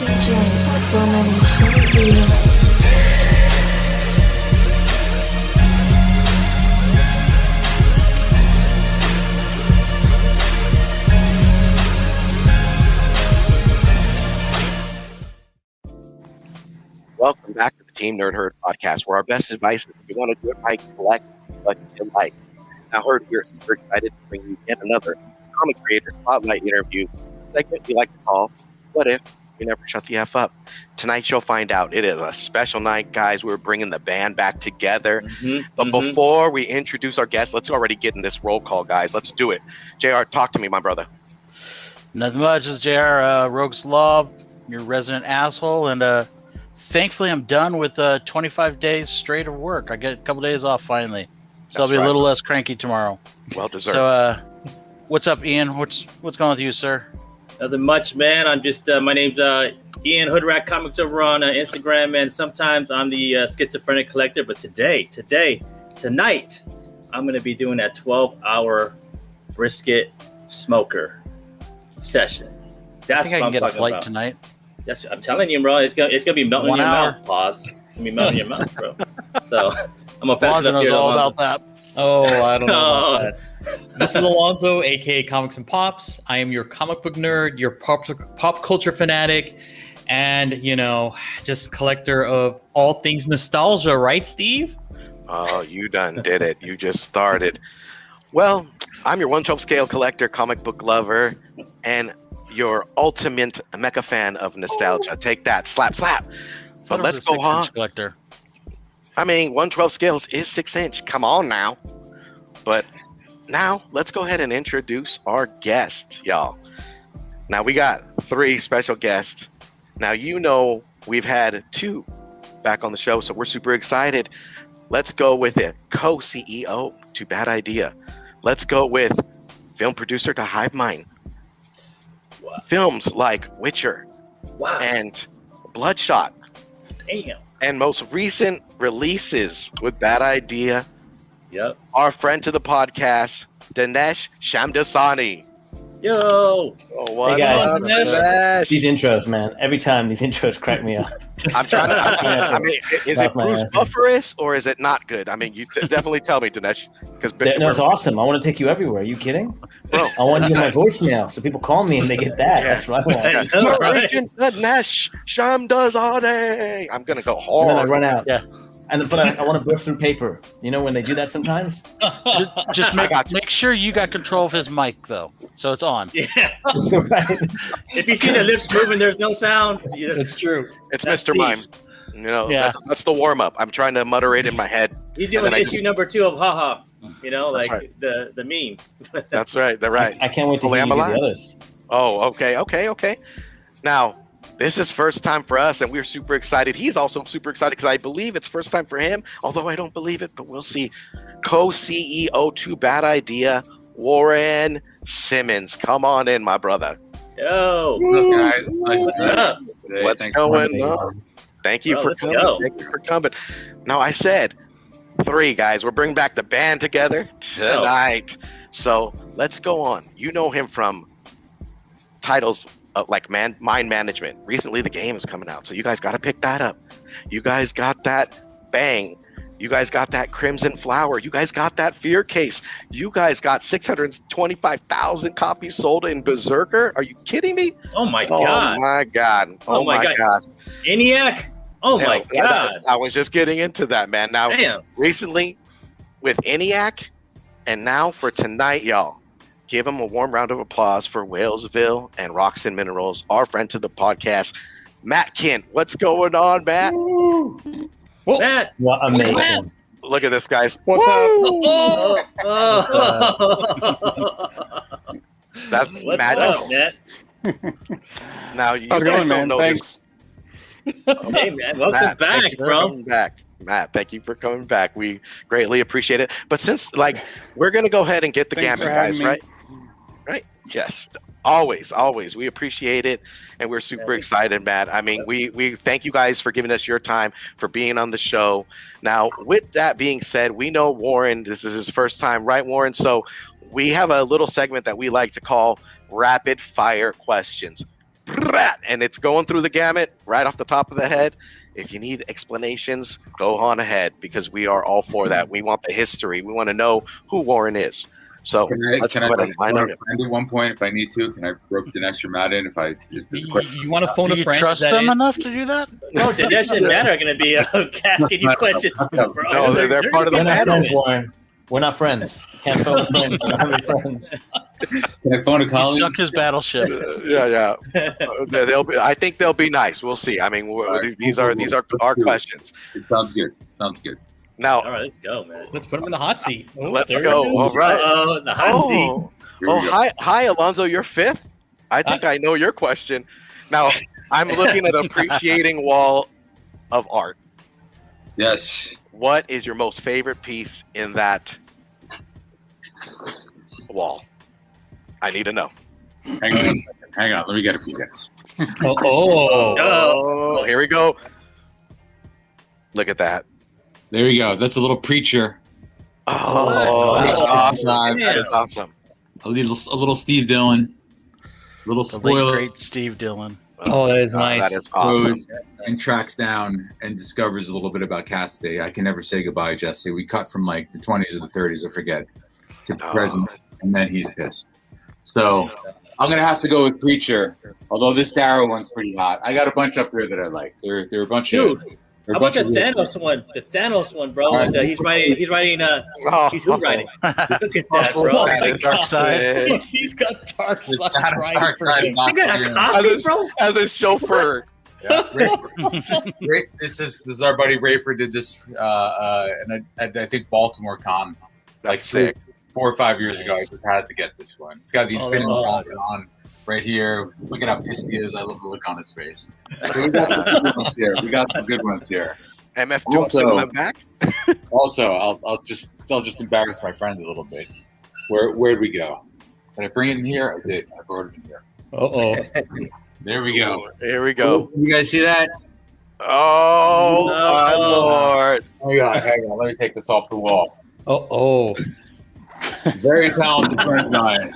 Welcome back to the Team Nerd Herd podcast, where our best advice is if you want to do it right, collect what you like. Now, Herd, we're super excited to bring you yet another comic creator spotlight interview, a segment we like to call What If We Never Shut the F Up. Tonight, you'll find out it is a special night, guys. We're bringing the band back together. But before we introduce our guests, let's already get in this roll call, guys. Let's do it. JR, talk to me, my brother. Nothing much. This is JR, Rogue's Law, your resident asshole, and thankfully, I'm done with 25 days straight of work. I get a couple days off finally, so I'll be a little less cranky tomorrow. Well deserved. So, what's up, Ian? What's going on with you, sir? Nothing much, man. I'm just my name's Ian Hoodrat Comics over on Instagram, and sometimes I'm the schizophrenic collector. But tonight, I'm gonna be doing that 12-hour brisket smoker session. That's I think I can get a flight tonight. I'm telling you, bro. It's gonna be melting in your mouth. Pause. It's gonna be melting in your mouth, bro. So I'm gonna pass it up here. All about that. Oh, I don't know about that. This is Alonzo, aka Comics and Pops. I am your comic book nerd, your pop culture fanatic, and just collector of all things nostalgia. Right, Steve? Oh, you done did it. You just started. Well, I'm your 1/12 scale collector, comic book lover, and your ultimate mecha fan of nostalgia. Take that, slap. But let's go on. Collector. I mean, 1/12 scales is 6-inch. Come on now. But now let's go ahead and introduce our guest, y'all. Now we got 3 special guests. Now we've had 2 back on the show, so we're super excited. Let's go with it. Co-CEO to Bad Idea. Let's go with film producer to Hive Mind. Films like Witcher and Bloodshot. Damn. And most recent releases with Bad Idea. Yep. Our friend to the podcast, Dinesh Shamdasani. Yo. Oh, what's up, Dinesh? These intros, man. Every time these intros crack me up. I'm trying to. I mean, is it Bruce Bufferous or is it not good? I mean, you definitely tell me, Dinesh. No, it's awesome. I want to take you everywhere. Are you kidding? Bro. I want to do my voicemail so people call me and they get that. That's what I want. Dinesh Shamdasani. I'm gonna go hard. And then I run out. Yeah. But I want to burst through paper. You know when they do that sometimes? Just make sure you got control of his mic, though, so it's on. Yeah. Right. If you see the lips moving, there's no sound. It's true. It's Mr. Mime. That's the warm up. I'm trying to mutter it in my head. He's doing issue number 2 of haha. Like the meme. That's right. They're right. I can't wait to hear you do the others. Oh, okay. Now, this is first time for us, and we're super excited. He's also super excited because I believe it's first time for him, although I don't believe it, but we'll see. Co-CEO to Bad Idea, Warren Simmons. Come on in, my brother. Yo. What's up, guys? What's up? What's going on? Thank you for coming. Thank you for coming. Now, I said 3, guys. We're bringing back the band together tonight. So let's go on. You know him from titles like Mind Management. Recently, the game is coming out, so you guys got to pick that up. You guys got that Bang. You guys got that Crimson Flower. You guys got that Fear Case. You guys got 625,000 copies sold in Berserker. Are you kidding me? Oh my god! Oh my god! Oh my god! ENIAC! Oh my god! I was just getting into that, man. Now, recently with ENIAC, and now for tonight, y'all. Give him a warm round of applause for Whalesville and Rocks and Minerals, our friend to the podcast, Matt Kindt. What's going on, Matt? Matt, what amazing! Look at this, guys. What's up? That's magical. Matt? Now you guys don't know this. Hey, man, welcome back, bro. Matt, thank you for coming back. We greatly appreciate it. But since we're gonna go ahead and get the gambit, guys, right? Right? Yes. Always. We appreciate it, and we're super excited, Matt. I mean, we thank you guys for giving us your time, for being on the show. Now, with that being said, we know Warren, this is his first time, right, Warren? So we have a little segment that we like to call Rapid Fire Questions. and it's going through the gamut right off the top of the head. If you need explanations, go on ahead, because we are all for that. We want the history. We want to know who Warren is. So let's can go I ahead and find out. friend at one point if I need to? Can I rope Dinesh or Matt in if this question? You want to phone Do a you friend? trust them enough to do that? No, Dinesh and Matt are going to be asking you questions, bro. No, they're part of the We're not panel. friends, Warren. We're not friends. Can't phone friends. We don't have any friends. Can I phone a He colleague? sunk his battleship. Yeah. They'll be. I think they'll be nice. We'll see. I mean, these are our questions. It sounds good. Sounds good. Now, All right, let's go, man. Let's put him in the hot seat. Oh, let's there go. it is. All right. Oh, the hot seat. Oh, Here we go. hi, Alonzo. You're fifth. I think I know your question. Now, I'm looking at appreciating wall of art. Yes. What is your most favorite piece in that wall? I need to know. Hang on. Let me get a few guys. Oh, here we go. Look at that. There you go. That's a little preacher. Oh, that's awesome. That is awesome. A little Steve Dillon. Little The late spoiler. great Steve Dillon. Oh, that is nice. That is awesome. Goes and tracks down and discovers a little bit about Cassidy. I can never say goodbye, Jesse. We cut from like the 20s or the 30s, I forget, to present, and then he's pissed. So I'm gonna have to go with Preacher. Although this Darrow one's pretty hot. I got a bunch up here that I like. They're a bunch of. How about the Thanos one? The Thanos one, bro. Right. He's writing. He's who writing? Look at that, bro. That is Darkseid. He's got Darkseid. Darkseid. You got a copy, bro. As a chauffeur. Yeah, this is our buddy Rayford did this, and I think Baltimore Con That's sick. 4 or 5 years ago. I just had to get this one. It's got the Infinity Gauntlet on right here. Look at how pissed he is. I love the look on his face. So we got some good ones here. MF doing some of them back. Also, I'll just embarrass my friend a little bit. Where'd we go? Did I bring it in here? I did. I brought it in here. There we go. Here we go. You guys see that? Oh, my Lord. Hang on. Let me take this off the wall. Oh. Very talented friend of mine.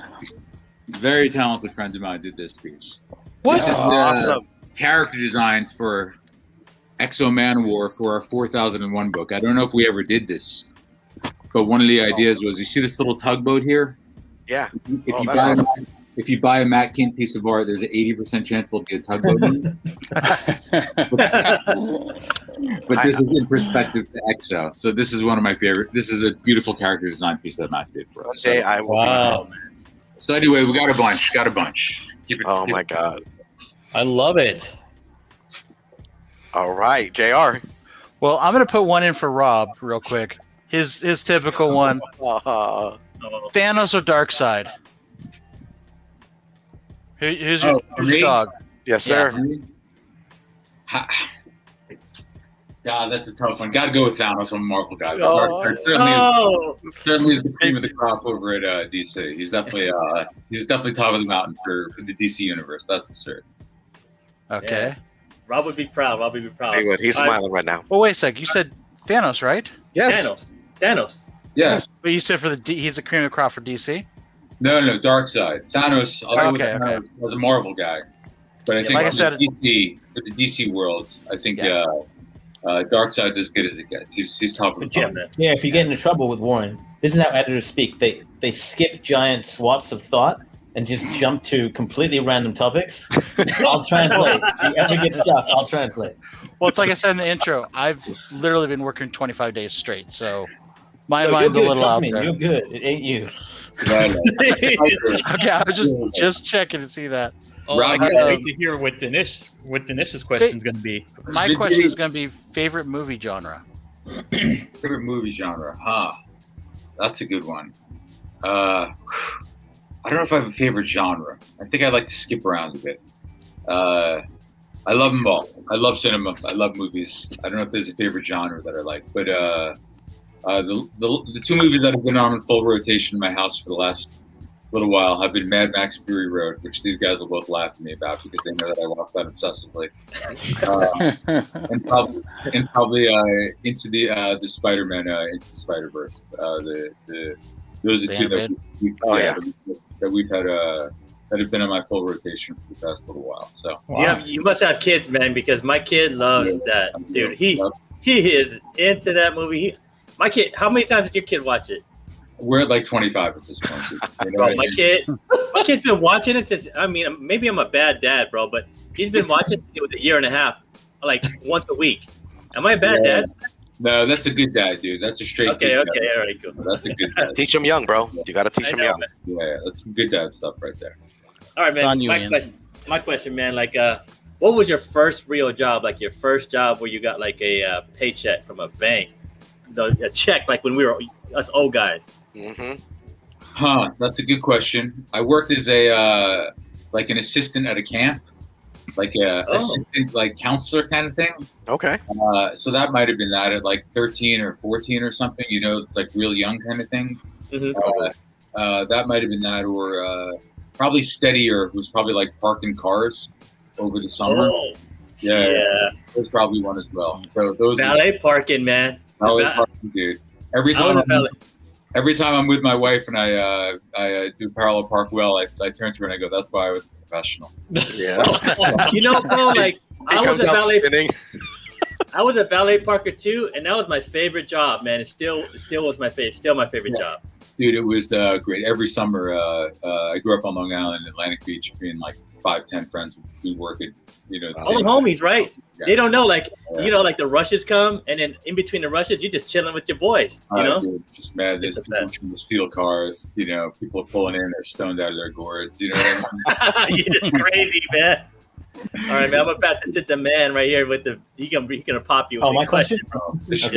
Very talented friend of mine did this piece. What? This is Awesome. character designs for Exo Manowar for our 4001 book. I don't know if we ever did this, but one of the ideas was, you see this little tugboat here? Yeah. If you buy a Matt Kindt piece of art, there's an 80% chance there'll be a tugboat in it. But this is in perspective to Exo. So this is one of my favorite. This is a beautiful character design piece that Matt did for us. One day I will. Wow. So anyway, we got a bunch. Keep it, Oh, keep my it. God. I love it. All right, JR. Well, I'm gonna put one in for Rob real quick. His typical one: Thanos or Darkseid. Who's your me? dog? Yes, sir. Yeah, that's a tough one. Got to go with Thanos. I'm a Marvel guy. Oh. Certainly is the cream of the crop over at DC. He's definitely top of the mountain for the DC universe. That's for sure. Okay. Yeah. Rob would be proud. See what he's smiling right now. Well, wait a sec. You said Thanos, right? Yes. Thanos. Yes. But you said he's a cream of the crop for DC. No, Darkseid. Thanos. Okay. Was a Marvel guy, but I think like I for said, the DC world, I think Darkseid's as good as it gets. He's top of the Jim, top. man. Yeah, if you get into trouble with Warren, this is how editors speak. They skip giant swaths of thought and just jump to completely random topics. I'll translate. If you ever get stuck, I'll translate. Well, it's like I said in the intro. I've literally been working 25 days straight, so my mind's a little out there. You're good. It ain't you. Right. Okay, I was just checking to see that. Oh, I can't wait to hear what Dinesh's question is going to be. My question is going to be favorite movie genre. Favorite movie genre? That's a good one. I don't know if I have a favorite genre. I think I like to skip around a bit. I love them all. I love cinema. I love movies. I don't know if there's a favorite genre that I like, but the two movies that have been on in full rotation in my house for the last little while have been Mad Max Fury Road, which these guys will both laugh at me about because they know that I watch that obsessively, and probably into the Spider-Man Into the Spider-Verse. Those are two that we've had that have been on my full rotation for the past little while. So you must have kids, man, because my kid loves that. Dude, he is into that movie. My kid, how many times did your kid watch it? We're at like 25 at this point. You know bro, my kid's been watching it since, I mean, maybe I'm a bad dad, bro, but he's been watching it with a year and a half, like once a week. Am I a bad dad? No, that's a good dad, dude. That's a straight okay, good dad. Dad. All right, cool. That's a good dad. Teach him young, bro. You got to teach him young. Yeah, that's some good dad stuff right there. All right, man. My question, man, like, what was your first real job? Like your first job where you got like a paycheck from a bank, a check, like when we were us old guys. Mm-hmm. Huh? That's a good question. I worked as a like an assistant at a camp, like a assistant, like counselor kind of thing. Okay. So that might have been that at like 13 or 14 or something. You know, it's like real young kind of thing. Mm-hmm. That might have been that, or probably Steadier, who's probably like parking cars over the summer. Oh, yeah. There's probably one as well. So those valet parking, man. Valet parking, dude. Every time I'm with my wife and I do parallel park well, I turn to her and I go, "That's why I was a professional." Yeah. You know, bro, like I was a valet parker too, and that was my favorite job, man. It still was my favorite. Still my favorite job. Dude, it was great. Every summer, I grew up on Long Island, Atlantic Beach, being like 5-10 friends. We work at, you know, all the homies, right? Yeah. They don't know, like, you know, like the rushes come, and then in between the rushes, you're just chilling with your boys, you know? Dude, just mad. There's people trying to steal cars, you know, people are pulling in, they're stoned out of their gourds, you know what I mean? You're just crazy, man. All right, man, I'm going to pass it to the man right here with the, he's going to pop you with my question? Bro. This should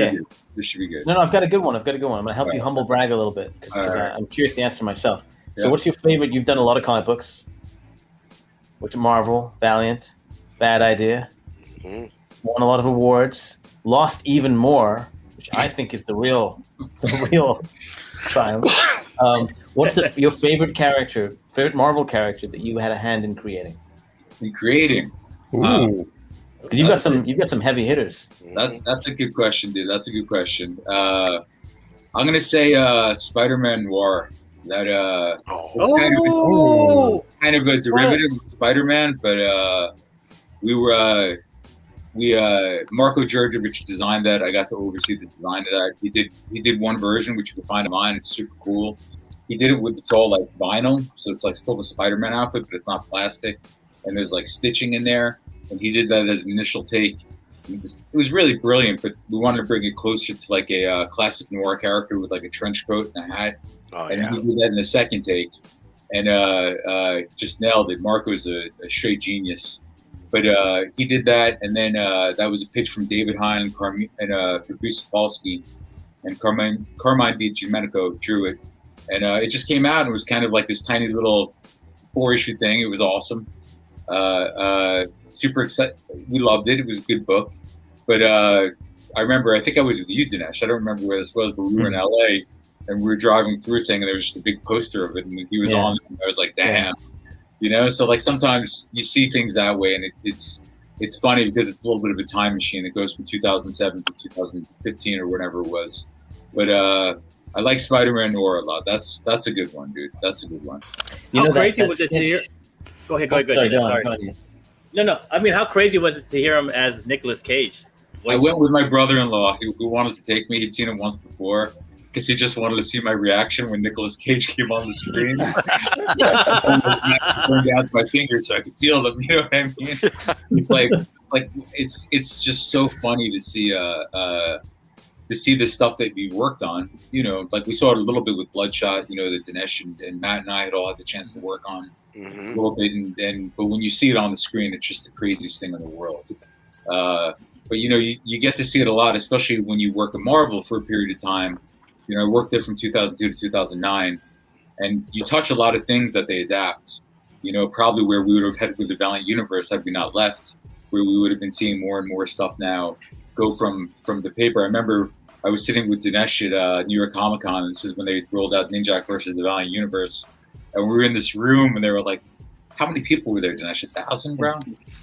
be good. No, I've got a good one. I'm going to help you humble brag a little bit, because I'm curious to answer myself. So what's your favorite? You've done a lot of comic books. What's Marvel, Valiant, Bad Idea, won a lot of awards, lost even more, which I think is the real triumph. What's your favorite Marvel character that you had a hand in creating? Ooh. You've got some heavy hitters. That's a good question, dude. That's a good question. I'm gonna say Spider-Man Noir. That kind of a derivative of Spider-Man, but Marko Djurdjevic designed that. I got to oversee the design of that. He did one version which you can find online. It's super cool. He did it with, it's all like vinyl, so it's like still the Spider-Man outfit, but it's not plastic, and there's like stitching in there. And he did that as an initial take. It was really brilliant, but we wanted to bring it closer to like a classic noir character with like a trench coat and a hat. He did that in the second take, and just nailed it. Marco's a straight genius, but he did that, and then that was a pitch from David Hine and Fabrice Sapolsky, and Carmine DiGimenico drew it, and it just came out and it was kind of like this tiny little 4-issue thing. It was awesome, super excited. We loved it. It was a good book, but I remember, I think I was with you, Dinesh. I don't remember where this was, but we were in LA. And we were driving through a thing, and there was just a big poster of it, and he was on it, and I was like, damn. You know, so like sometimes you see things that way, and it's funny because it's a little bit of a time machine. It goes from 2007 to 2015 or whatever it was. But I like Spider-Man Noir a lot. That's a good one, dude. That's a good one. How crazy was it to hear? Go ahead. Sorry. No. I mean, how crazy was it to hear him as Nicolas Cage? I went with my brother-in-law who wanted to take me. He'd seen it once before, because he just wanted to see my reaction when Nicolas Cage came on the screen. Going down to my fingers so I could feel them. You know what I mean? It's like it's just so funny to see the stuff that we worked on. You know, like we saw it a little bit with Bloodshot. You know, that Dinesh and Matt and I had all had the chance to work on a little bit. But when you see it on the screen, it's just the craziest thing in the world. But you know, you get to see it a lot, especially when you work at Marvel for a period of time. You know, I worked there from 2002 to 2009, and you touch a lot of things that they adapt. You know, probably where we would have headed with the Valiant universe had we not left, where we would have been seeing more and more stuff now go from the paper. I remember I was sitting with Dinesh at New York Comic Con, and this is when they rolled out Ninjak versus the Valiant universe, and we were in this room, and they were like, "How many people were there, Dinesh? 1,000, bro?"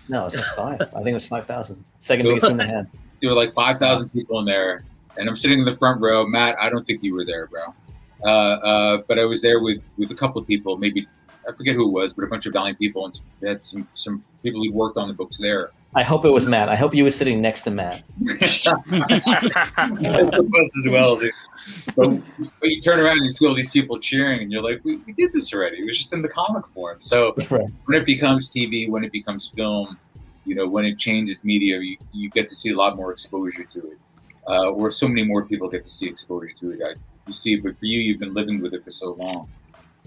No, it was like 5. I think it was 5,000. Second biggest in the head. There were like 5,000 people in there. And I'm sitting in the front row. Matt, I don't think you were there, bro. But I was there with a couple of people, maybe I forget who it was, but a bunch of Valiant people, and they had some people who worked on the books there. I hope it was Matt. I hope you were sitting next to Matt. As well, dude. But you turn around and you see all these people cheering, and you're like, we did this already. It was just in the comic form. So Right. when it becomes TV, when it becomes film, when it changes media, you get to see a lot more exposure to it. Or so many more people get to see exposure to it. You see, but for you, you've been living with it for so long.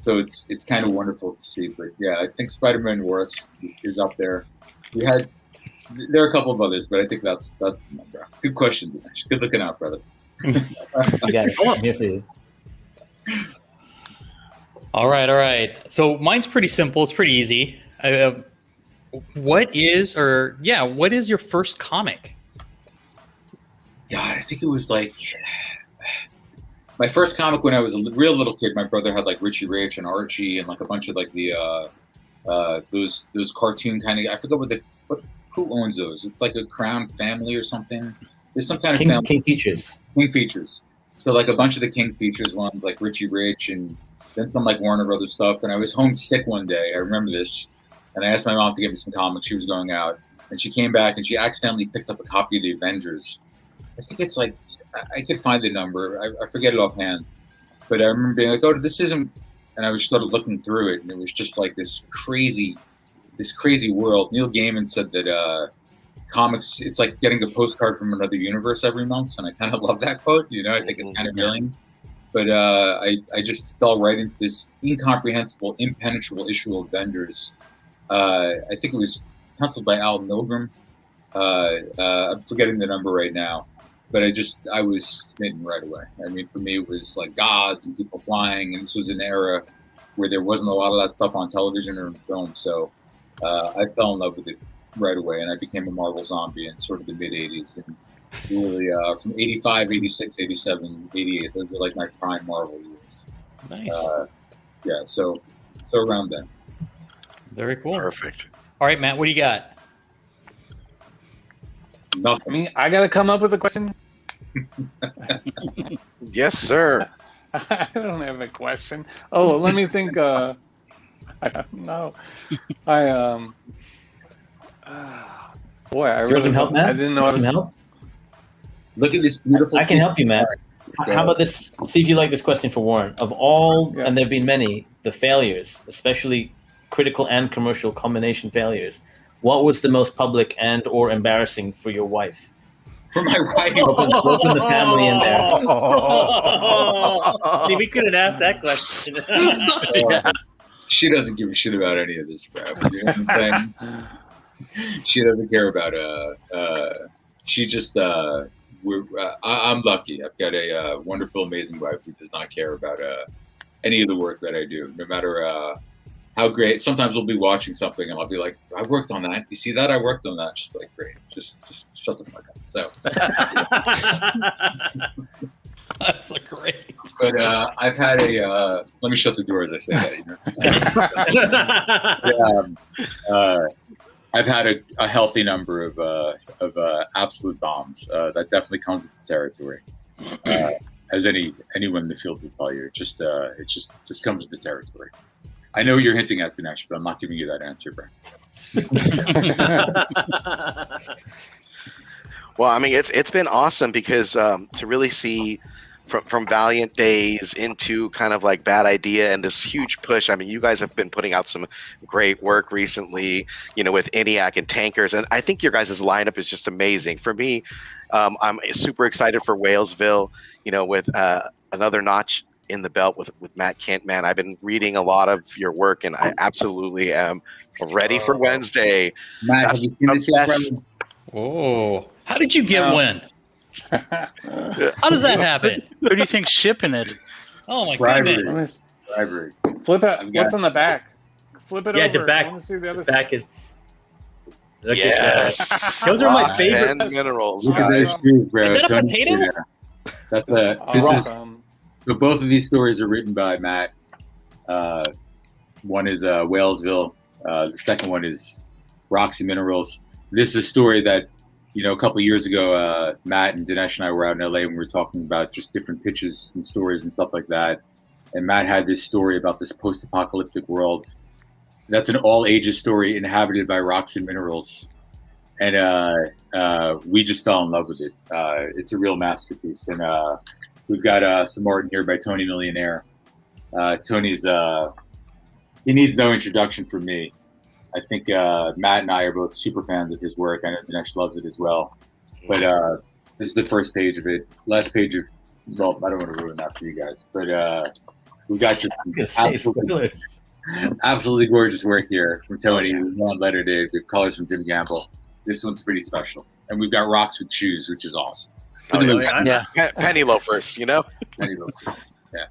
So it's kind of wonderful to see. But yeah, I think Spider-Man Wars is up there. There are a couple of others, but I think that's good question, Dinesh. Good looking out, brother. You got it. I'm here for you. All right. So mine's pretty simple. It's pretty easy. What is your first comic? God, I think it was like my first comic when I was a real little kid. My brother had like Richie Rich and Archie and like a bunch of like the those cartoon kind of. I forget who owns those. It's like a Crown Family or something. There's some kind of family. King Features. King Features. So like a bunch of the King Features ones, like Richie Rich, and then some like Warner Brothers stuff. And I was homesick one day. I remember this, and I asked my mom to get me some comics. She was going out, and she came back and she accidentally picked up a copy of the Avengers. I think it's like, I could find the number. I forget it offhand, but I remember being like, "Oh, this isn't." And I was started looking through it, and it was just like this crazy world. Neil Gaiman said that comics, it's like getting a postcard from another universe every month, and I kind of love that quote. I think it's kind of brilliant. But I just fell right into this incomprehensible, impenetrable issue of Avengers. I think it was penciled by Al Milgrom. I'm forgetting the number right now, but I was smitten right away. I mean, for me, it was like gods and people flying, and this was an era where there wasn't a lot of that stuff on television or in film. So I fell in love with it right away, and I became a Marvel zombie in sort of the mid 80s. And really, from 85, 86, 87, 88, those are like my prime Marvel years. Nice. Yeah, so around then. Very cool. Perfect. All right, Matt, what do you got? Nothing. I mean, I gotta come up with a question. Yes, sir. I don't have a question. Oh, let me think. No, boy, I really some help, Matt? I didn't know. Some help? Look at this beautiful. I can help you, Matt. How about this? See if you like this question for Warren. Of all, and there have been many, the failures, especially critical and commercial combination failures, what was the most public and or embarrassing for your wife? For my wife. Open the family in there. See, we couldn't ask that question. She doesn't give a shit about any of this crap. You know what I'm saying? She doesn't care about she just I'm lucky. I've got a wonderful, amazing wife who does not care about any of the work that I do, no matter how great. Sometimes we'll be watching something and I'll be like, I worked on that. You see that? I worked on that. She's like, great. Just shut the fuck up. So That's a great. But I've had let me shut the door as I say that. I've had a healthy number of absolute bombs. That definitely comes with the territory. As anyone in the field will tell you, it just comes with the territory. I know what you're hinting at, Dinesh, but I'm not giving you that answer, bro. Well, I mean, it's been awesome because to really see from Valiant days into kind of like Bad Idea and this huge push. I mean, you guys have been putting out some great work recently, with ENIAC and Tankers, and I think your guys' lineup is just amazing. For me, I'm super excited for Whalesville, with another notch in the belt with Matt Kindt. Man, I've been reading a lot of your work, and I absolutely am ready for Wednesday. Matt, have you seen this yet, brother? Oh, how did you get wind? How does that happen? Who do you think's shipping it? Oh my Bribery. goodness! Bribery. Flip it. What's on the back? Flip it over. The back. I want to see the other Back is. Look at Yes, Those are my Rocks favorite. and minerals. Look at guys. those shoes, bro. Is that a Tony potato? Jr. That's this is Awesome. so. Both of these stories are written by Matt. One is Whalesville. The second one is Rocks and Minerals. This is a story that, a couple of years ago, Matt and Dinesh and I were out in LA and we were talking about just different pitches and stories and stuff like that. And Matt had this story about this post-apocalyptic world That's an all ages story inhabited by rocks and minerals, and we just fell in love with it. It's a real masterpiece, and we've got some art in here by Tony Millionaire. Tony's he needs no introduction from me. I think Matt and I are both super fans of his work. I know Dinesh loves it as well. But this is the first page of it. Last page of, well, I don't want to ruin that for you guys. But we got your absolutely gorgeous work here from Tony. One letter Dave. We have colors from Jim Gamble. This one's pretty special. And we've got rocks with shoes, which is awesome. Penny loafers, you know? Penny loafers. Yeah.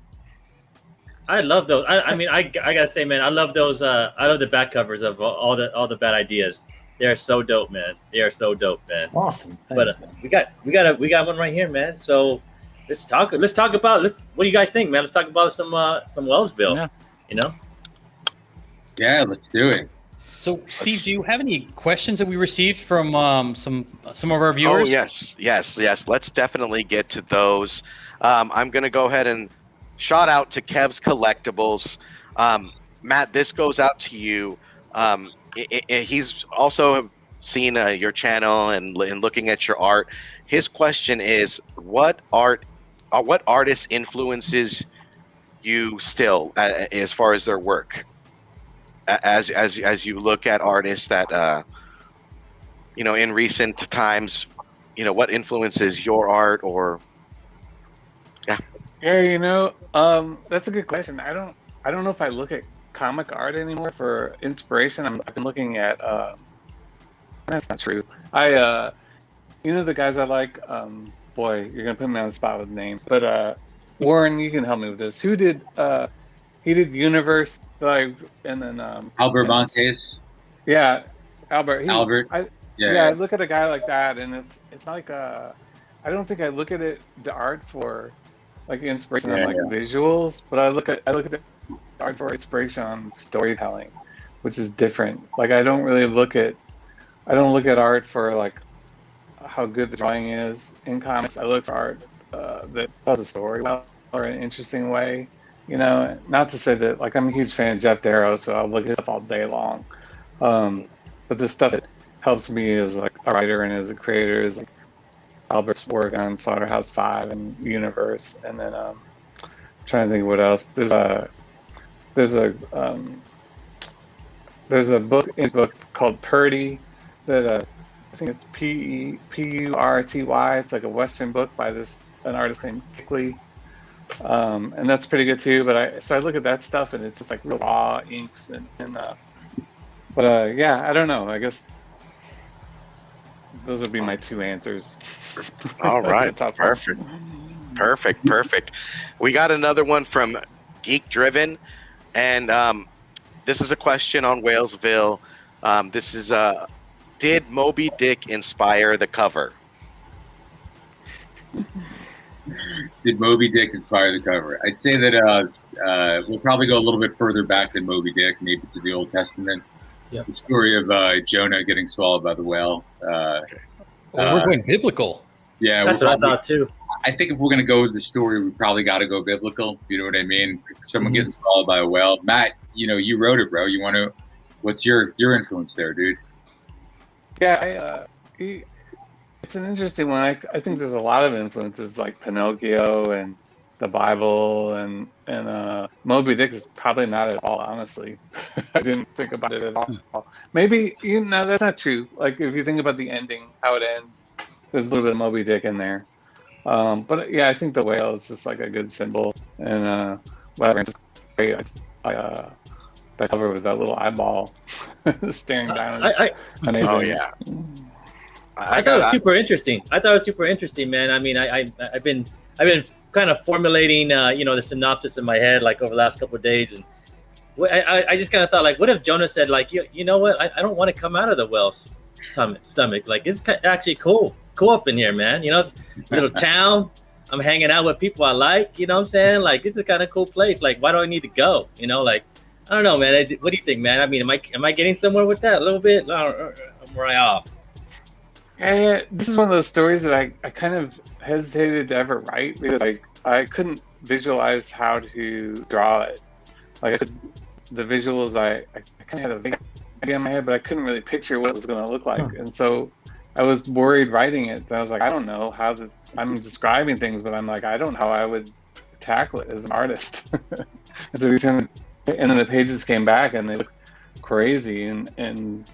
I love those. I mean, I gotta say, man, I love those. I love the back covers of all the bad ideas. They are so dope, man. They are so dope, man. Awesome. Thanks, but man. we got one right here, man. So let's talk about. What do you guys think, man? Let's talk about some Whalesville. Yeah. You know. Yeah, let's do it. So, Steve, do you have any questions that we received from some of our viewers? Oh, yes. Let's definitely get to those. I'm going to go ahead and shout out to Kev's Collectibles. Matt, this goes out to you. He's also seen your channel and looking at your art. His question is, what artist influences you still as far as their work? As you look at artists that in recent times, what influences your art or that's a good question. I don't know if I look at comic art anymore for inspiration. I've been looking at that's not true. The guys I like, boy, you're gonna put me on the spot with names, but Warren, you can help me with this. Who did he did Universe, and then Albert Montes. Yeah, Albert. I look at a guy like that, and it's like I don't think I look at the art for like inspiration on visuals, but I look at the art for inspiration on storytelling, which is different. Like I don't look at art for like how good the drawing is in comics. I look for art that tells a story well or in an interesting way. Not to say that like I'm a huge fan of Jeff Darrow, so I'll look at his stuff all day long. But the stuff that helps me as like a writer and as a creator is like Albert's work on Slaughterhouse-5 and Universe, and then I'm trying to think what else. There's a book called Purdy that I think it's Purty. It's like a Western book by an artist named Kickley. And that's pretty good too. But I look at that stuff and it's just like real raw inks I don't know. I guess those would be my two answers. All right, perfect. We got another one from Geek Driven, and this is a question on Whalesville. This is did Moby Dick inspire the cover? Did Moby Dick inspire the cover? I'd say that we'll probably go a little bit further back than Moby Dick, maybe to the Old Testament. Yeah. The story of Jonah getting swallowed by the whale. We're going biblical. Yeah, that's what I thought too. I think if we're going to go with the story, we probably got to go biblical. You know what I mean? Someone getting swallowed by a whale. Matt, you wrote it, bro. What's your influence there, dude? Yeah, it's an interesting one. I think there's a lot of influences like Pinocchio and the Bible and Moby Dick is probably not at all, honestly. I didn't think about it at all. Maybe, that's not true. Like if you think about the ending, how it ends, there's a little bit of Moby Dick in there. But yeah, I think the whale is just like a good symbol. And whatever, it's great. That cover with that little eyeball staring down. Amazing. Oh yeah. I thought it was super interesting. Man. I mean, I've been kind of formulating, the synopsis in my head like over the last couple of days, and I just kind of thought like, what if Jonah said like, you know what, I don't want to come out of the whale's stomach. Like it's actually cool up in here, man. It's a little town. I'm hanging out with people I like. You know what I'm saying? Like it's a kind of cool place. Like why do I need to go? Like I don't know, man. What do you think, man? I mean, am I getting somewhere with that a little bit? Or am I off? Yeah, this is one of those stories that I kind of hesitated to ever write because I couldn't visualize how to draw it. Like I could the visuals, I kind of had a big idea in my head, but I couldn't really picture what it was going to look like. And so I was worried writing it. I was like, I don't know how this, I'm describing things, but I'm like, I don't know how I would tackle it as an artist. And then the pages came back and they look crazy and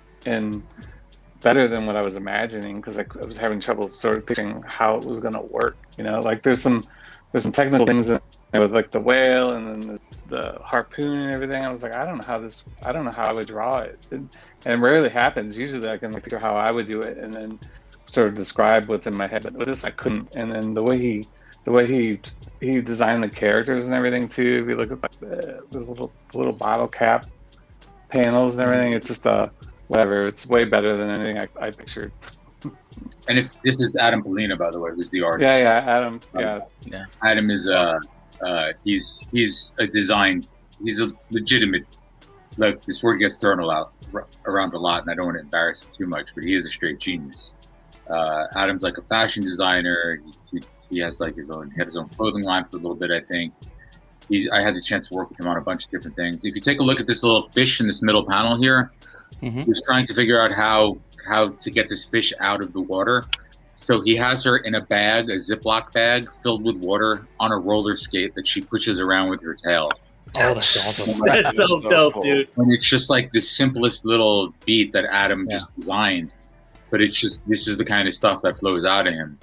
better than what I was imagining, because I was having trouble sort of picturing how it was going to work. You know, like there's some technical things in there with like the whale and then the harpoon and everything. I was like, I don't know how I would draw it. And it rarely happens. Usually I can like picture how I would do it and then sort of describe what's in my head. But with this I couldn't. And then the way he designed the characters and everything too. If you look at like those little bottle cap panels and everything, it's just whatever. It's way better than anything I pictured. And if this is Adam Polina, by the way, who's the artist. Yeah, Adam. Yeah. Adam is he's a legitimate, like, this word gets thrown around a lot, and I don't want to embarrass him too much, but he is a straight genius. Adam's like a fashion designer. He has like his own clothing line for a little bit, I think. I had the chance to work with him on a bunch of different things. If you take a look at this little fish in this middle panel here, he's trying to figure out how to get this fish out of the water. So he has her in a bag, a Ziploc bag filled with water on a roller skate that she pushes around with her tail. Oh, that's awesome. That's so dope, dude. And it's just like the simplest little beat that Adam just designed. But it's just, this is the kind of stuff that flows out of him.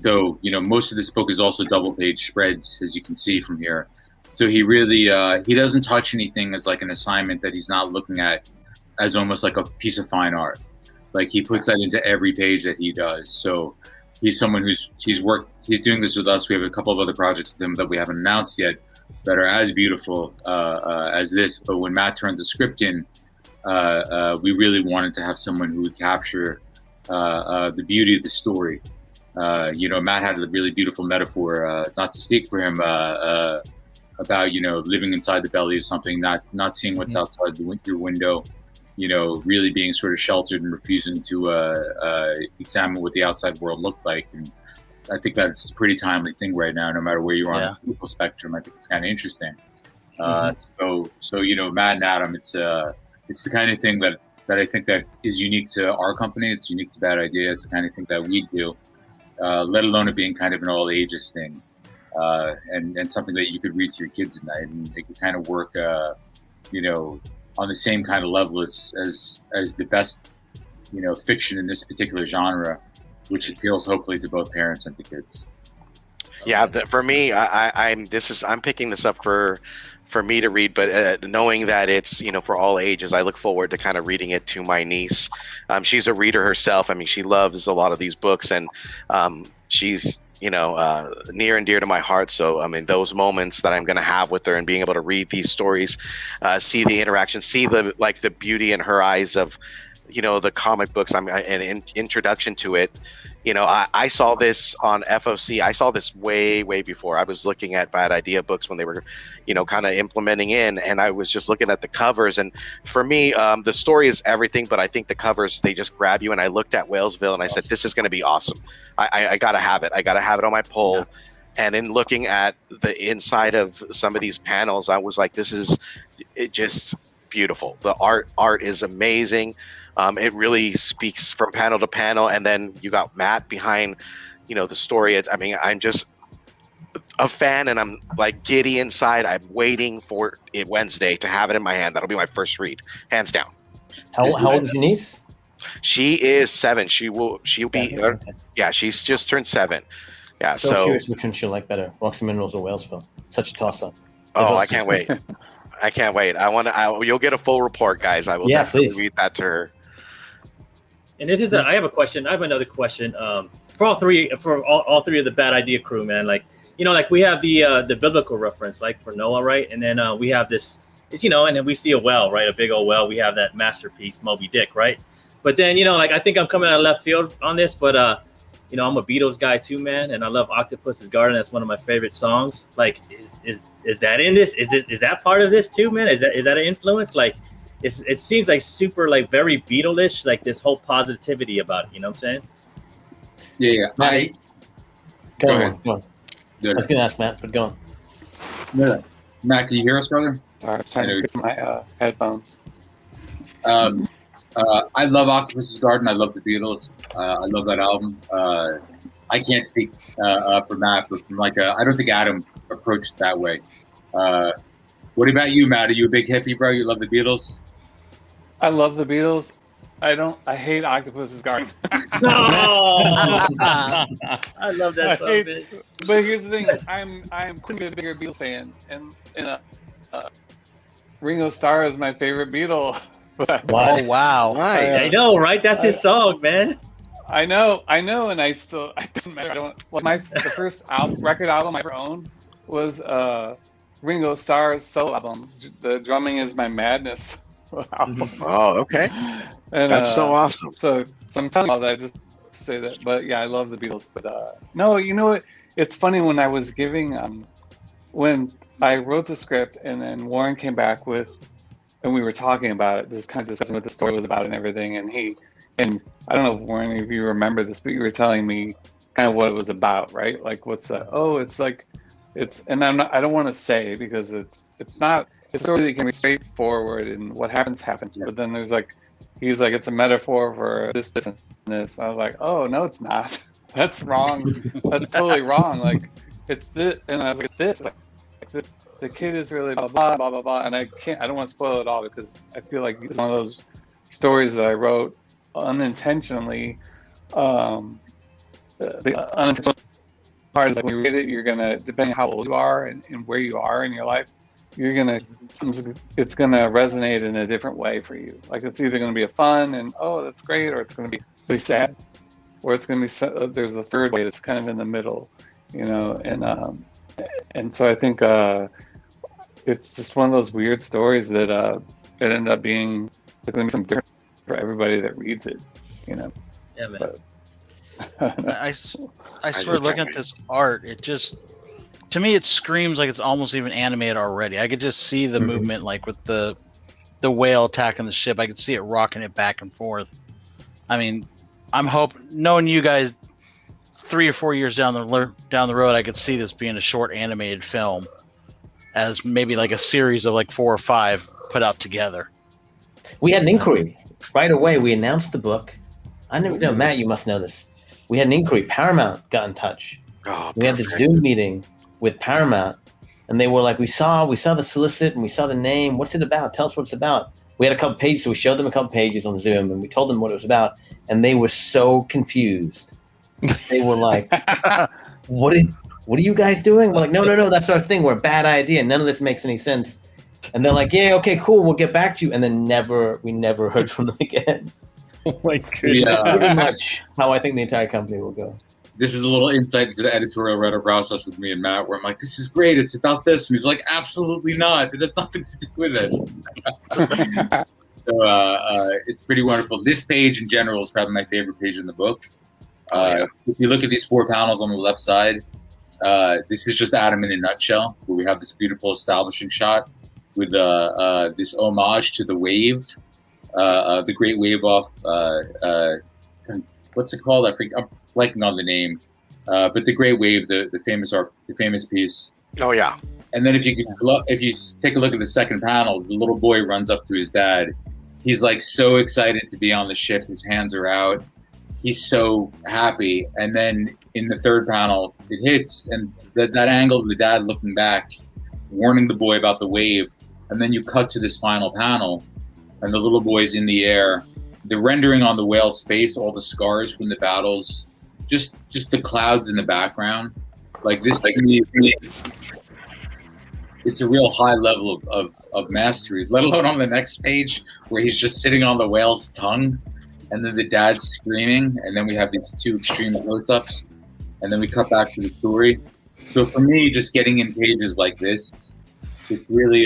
So, you know, most of this book is also double page spreads, as you can see from here. So he really, he doesn't touch anything as like an assignment that he's not looking at as almost like a piece of fine art. Like he puts that into every page that he does. So he's someone he's doing this with us. We have a couple of other projects with him that we haven't announced yet that are as beautiful as this. But when Matt turned the script in, we really wanted to have someone who would capture the beauty of the story. You know, Matt had a really beautiful metaphor, not to speak for him, about, you know, living inside the belly of something, not seeing what's outside your window, you know, really being sort of sheltered and refusing to examine what the outside world looked like. And I think that's a pretty timely thing right now, no matter where you are on the political spectrum. I think it's kind of interesting. So you know, Matt and Adam, it's the kind of thing that I think that is unique to our company. It's unique to Bad Idea. It's the kind of thing that we do, let alone it being kind of an all ages thing, and something that you could read to your kids at night, and it could kind of work, you know, on the same kind of level as the best, you know, fiction in this particular genre, which appeals hopefully to both parents and to kids. Yeah, for me, I'm picking this up for me to read, but knowing that it's, you know, for all ages, I look forward to kind of reading it to my niece. She's a reader herself. I mean, she loves a lot of these books, and she's, you know, near and dear to my heart. So, I mean, those moments that I'm going to have with her and being able to read these stories, see the interaction, see the beauty in her eyes of, you know, the comic books. I mean, an introduction to it. You know, I saw this on FOC. I saw this way before. I was looking at Bad Idea books when they were, you know, kind of implementing in, and I was just looking at the covers. And for me, the story is everything, but I think the covers, they just grab you. And I looked at Whalesville and I said, this is going to be awesome. I got to have it. I got to have it on my pole. Yeah. And in looking at the inside of some of these panels, I was like, this is just beautiful. The art is amazing. It really speaks from panel to panel, and then you got Matt behind, you know, the story. I mean, I'm just a fan, and I'm like giddy inside. I'm waiting for it Wednesday to have it in my hand. That'll be my first read, hands down. How old is your niece? She is 7. She'll be yeah. She's just turned 7. Yeah. So curious which one she'll like better, Roxy Minerals or Whalesville. Such a toss-up. Oh, I can't wait. I can't wait. You'll get a full report, guys. I will definitely read that to her. And this is I have a question. I have another question for all three of the Bad Idea crew, man. Like, you know, like we have the biblical reference, like for Noah, right? And then we have this, you know, and then we see a whale, right? A big old whale. We have that masterpiece, Moby Dick, right? But then, you know, like I think I'm coming out of left field on this, but you know, I'm a Beatles guy too, man, and I love Octopus's Garden. That's one of my favorite songs. Like, is that in this? Is that part of this too, man? Is that an influence? Like, it seems like super, like very Beatles-ish, like this whole positivity about it. You know what I'm saying? Yeah. Go on. I was going to ask Matt, but go on. Yeah. Matt, can you hear us, brother? Sorry, I was trying to get my headphones. I love Octopus's Garden. I love the Beatles. I love that album. I can't speak for Matt, but from I don't think Adam approached it that way. What about you, Matt? Are you a big hippie, bro? You love the Beatles? I love the Beatles. I hate Octopus's Garden. No, I love that song. But here's the thing: I'm quite a bigger Beatles fan, and Ringo Starr is my favorite Beatle. Oh wow! Nice. I know, right? That's his song, man. I know, and it doesn't matter. I don't like the first record album I ever owned was Ringo Starr's solo album. The Drumming Is My Madness album. Oh, okay. And, that's so awesome. So I'm telling you all that just to say that. But yeah, I love the Beatles. But no, you know what? It's funny when I was giving when I wrote the script and then Warren came back with. And we were talking about it, just kind of discussing what the story was about and everything. And I don't know, Warren, if you remember this, but you were telling me kind of what it was about, right? Like, what's that? Oh, it's like, and I don't want to say because it's not a story that can be straightforward and what happens. But then he's like, it's a metaphor for this, and this. I was like, oh, no, it's not. That's wrong. That's totally wrong. Like, it's this. And I was like, it's this. Like this. The kid is really blah, blah, blah, blah, blah. And I don't want to spoil it all because I feel like it's one of those stories that I wrote unintentionally. The unintentional part is like when you read it, you're going to, depending on how old you are and where you are in your life, it's going to resonate in a different way for you. Like it's either going to be a fun and, oh, that's great, or it's going to be really sad, or it's going to be, there's a third way that's kind of in the middle, and so I think it's just one of those weird stories that it ended up being something different for everybody that reads it, Yeah, man. But, I swear, looking at this art, it just, to me, it screams like it's almost even animated already. I could just see the movement, like with the whale attacking the ship. I could see it rocking it back and forth. I mean, I'm hoping, knowing you guys, 3 or 4 years down the road, I could see this being a short animated film, as maybe like a series of like 4 or 5 put out together. We had an inquiry right away. We announced the book. I never know, Matt, you must know this. We had an inquiry. Paramount got in touch. Oh, we had the Zoom meeting with Paramount, and they were like, we saw the solicit and we saw the name. What's it about? Tell us what it's about. We had a couple pages, so we showed them a couple pages on Zoom, and we told them what it was about, and they were so confused. They were like, what are you guys doing? We're like, no, that's our thing. We're a bad idea. None of this makes any sense. And they're like, yeah, okay, cool. We'll get back to you. And then we never heard from them again. Oh my goodness. Yeah. Pretty much how I think the entire company will go. This is a little insight into the editorial writer process with me and Matt, where I'm like, this is great. It's about this. And he's like, absolutely not. It has nothing to do with this. So it's pretty wonderful. This page in general is probably my favorite page in the book. If you look at these 4 panels on the left side, this is just Adam in a nutshell, where we have this beautiful establishing shot with this homage to the wave, the Great Wave off. What's it called? I'm blanking on the name, but the Great Wave, the famous piece. Oh yeah. And then if you take a look at the second panel, the little boy runs up to his dad. He's like so excited to be on the ship. His hands are out. He's so happy. And then in the third panel, it hits, and that angle of the dad looking back, warning the boy about the wave. And then you cut to this final panel, and the little boy's in the air. The rendering on the whale's face, all the scars from the battles, just the clouds in the background. Like this, it's a real high level of mastery, let alone on the next page where he's just sitting on the whale's tongue. And then the dad's screaming, and then we have these 2 extreme close-ups, and then we cut back to the story. So for me, just getting in pages like this, it's really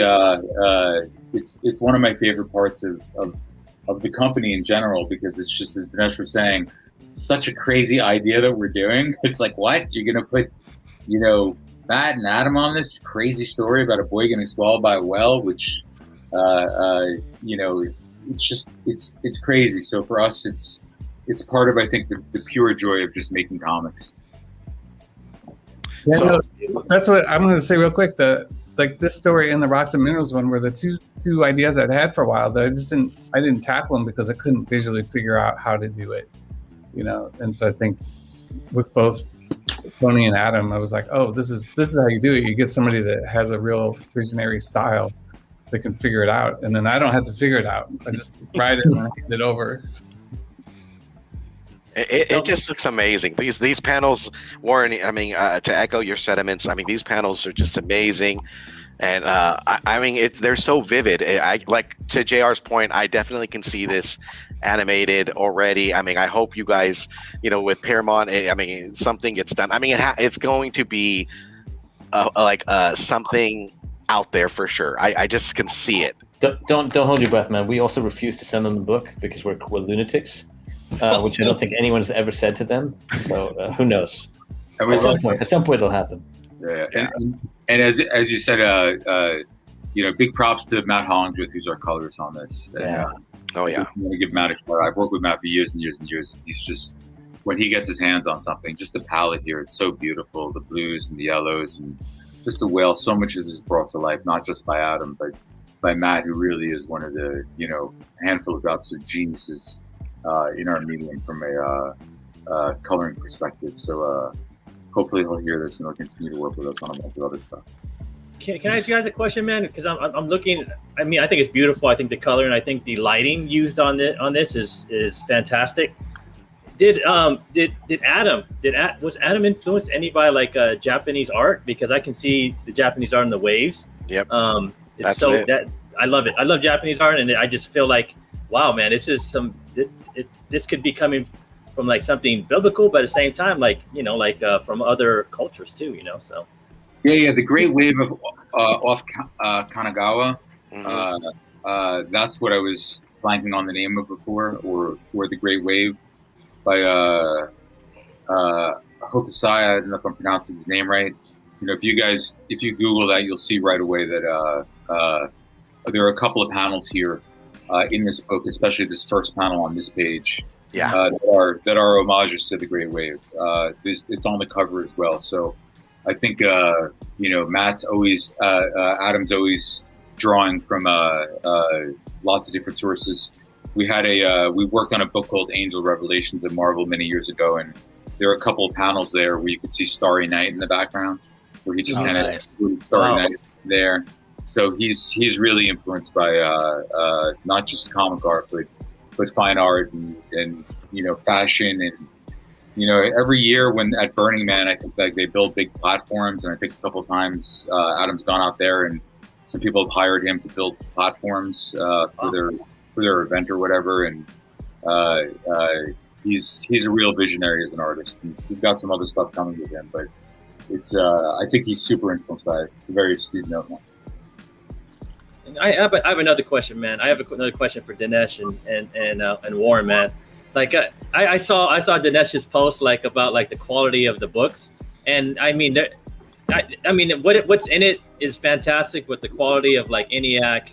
it's one of my favorite parts of the company in general, because it's just, as Dinesh was saying, such a crazy idea that we're doing. It's like, what? You're gonna put, Matt and Adam on this crazy story about a boy getting swallowed by a whale, which it's crazy. So for us, it's part of, I think, the pure joy of just making comics. Yeah, that's what I'm going to say real quick. The like this story and the Rocks and Minerals one were the two ideas I'd had for a while that I didn't tackle them because I couldn't visually figure out how to do it, And so I think with both Tony and Adam, I was like, oh, this is how you do it. You get somebody that has a real visionary style that can figure it out, and then I don't have to figure it out. I just write it and hand it over. It just looks amazing. These panels, Warren. I mean, to echo your sentiments, I mean, these panels are just amazing, and I mean, they're so vivid. I like, to JR's point, I definitely can see this animated already. I mean, I hope you guys, with Paramount, I mean, something gets done. I mean, it's going to be something out there for sure. I just can see it. Don't hold your breath, man. We also refuse to send them the book because we're lunatics, which I don't think anyone's ever said to them. So who knows? At some point it'll happen. Yeah. And as you said, big props to Matt Hollingsworth, who's our colorist on this. Yeah. Oh yeah. I want to give Matt a shout. I've worked with Matt for years and years and years. He's just, when he gets his hands on something, just the palette here, it's so beautiful. The blues and the yellows and just the whale. So much is brought to life, not just by Adam, but by Matt, who really is one of the, handful of absolute geniuses in our medium from a coloring perspective. So hopefully he'll hear this and he'll continue to work with us on a bunch of other stuff. Can I ask you guys a question, man? Because I'm looking. I mean, I think it's beautiful. I think the color and I think the lighting used on this is fantastic. Was Adam influenced any by like Japanese art? Because I can see the Japanese art in the waves. Yep. That's it. I love it. I love Japanese art, and I just feel like, wow, man, this is this could be coming from like something biblical, but at the same time, from other cultures too, So. Yeah. The Great Wave of off Kanagawa. Mm-hmm. That's what I was blanking on the name of before, or the Great Wave by Hokusai. I don't know if I'm pronouncing his name right. If you Google that, you'll see right away that there are a couple of panels here in this book, especially this first panel on this page. Yeah. That are homages to the Great Wave. It's on the cover as well. So I think Matt's always Adam's always drawing from lots of different sources. We worked on a book called Angel Revelations at Marvel many years ago, and there are a couple of panels there where you could see Starry Night in the background, where he just Starry Night there. So he's really influenced by not just comic art, but fine art and fashion and. Every year when at Burning Man, I think like they build big platforms, and I think a couple of times Adam's gone out there and some people have hired him to build platforms for their event or whatever. And he's a real visionary as an artist. And we've got some other stuff coming with him, but it's I think he's super influenced by it. It's a very astute note. I have another question, man. I have another question for Dinesh and Warren, man. Like I saw Dinesh's post like about like the quality of the books, and I mean what's in it is fantastic, but the quality of like ENIAC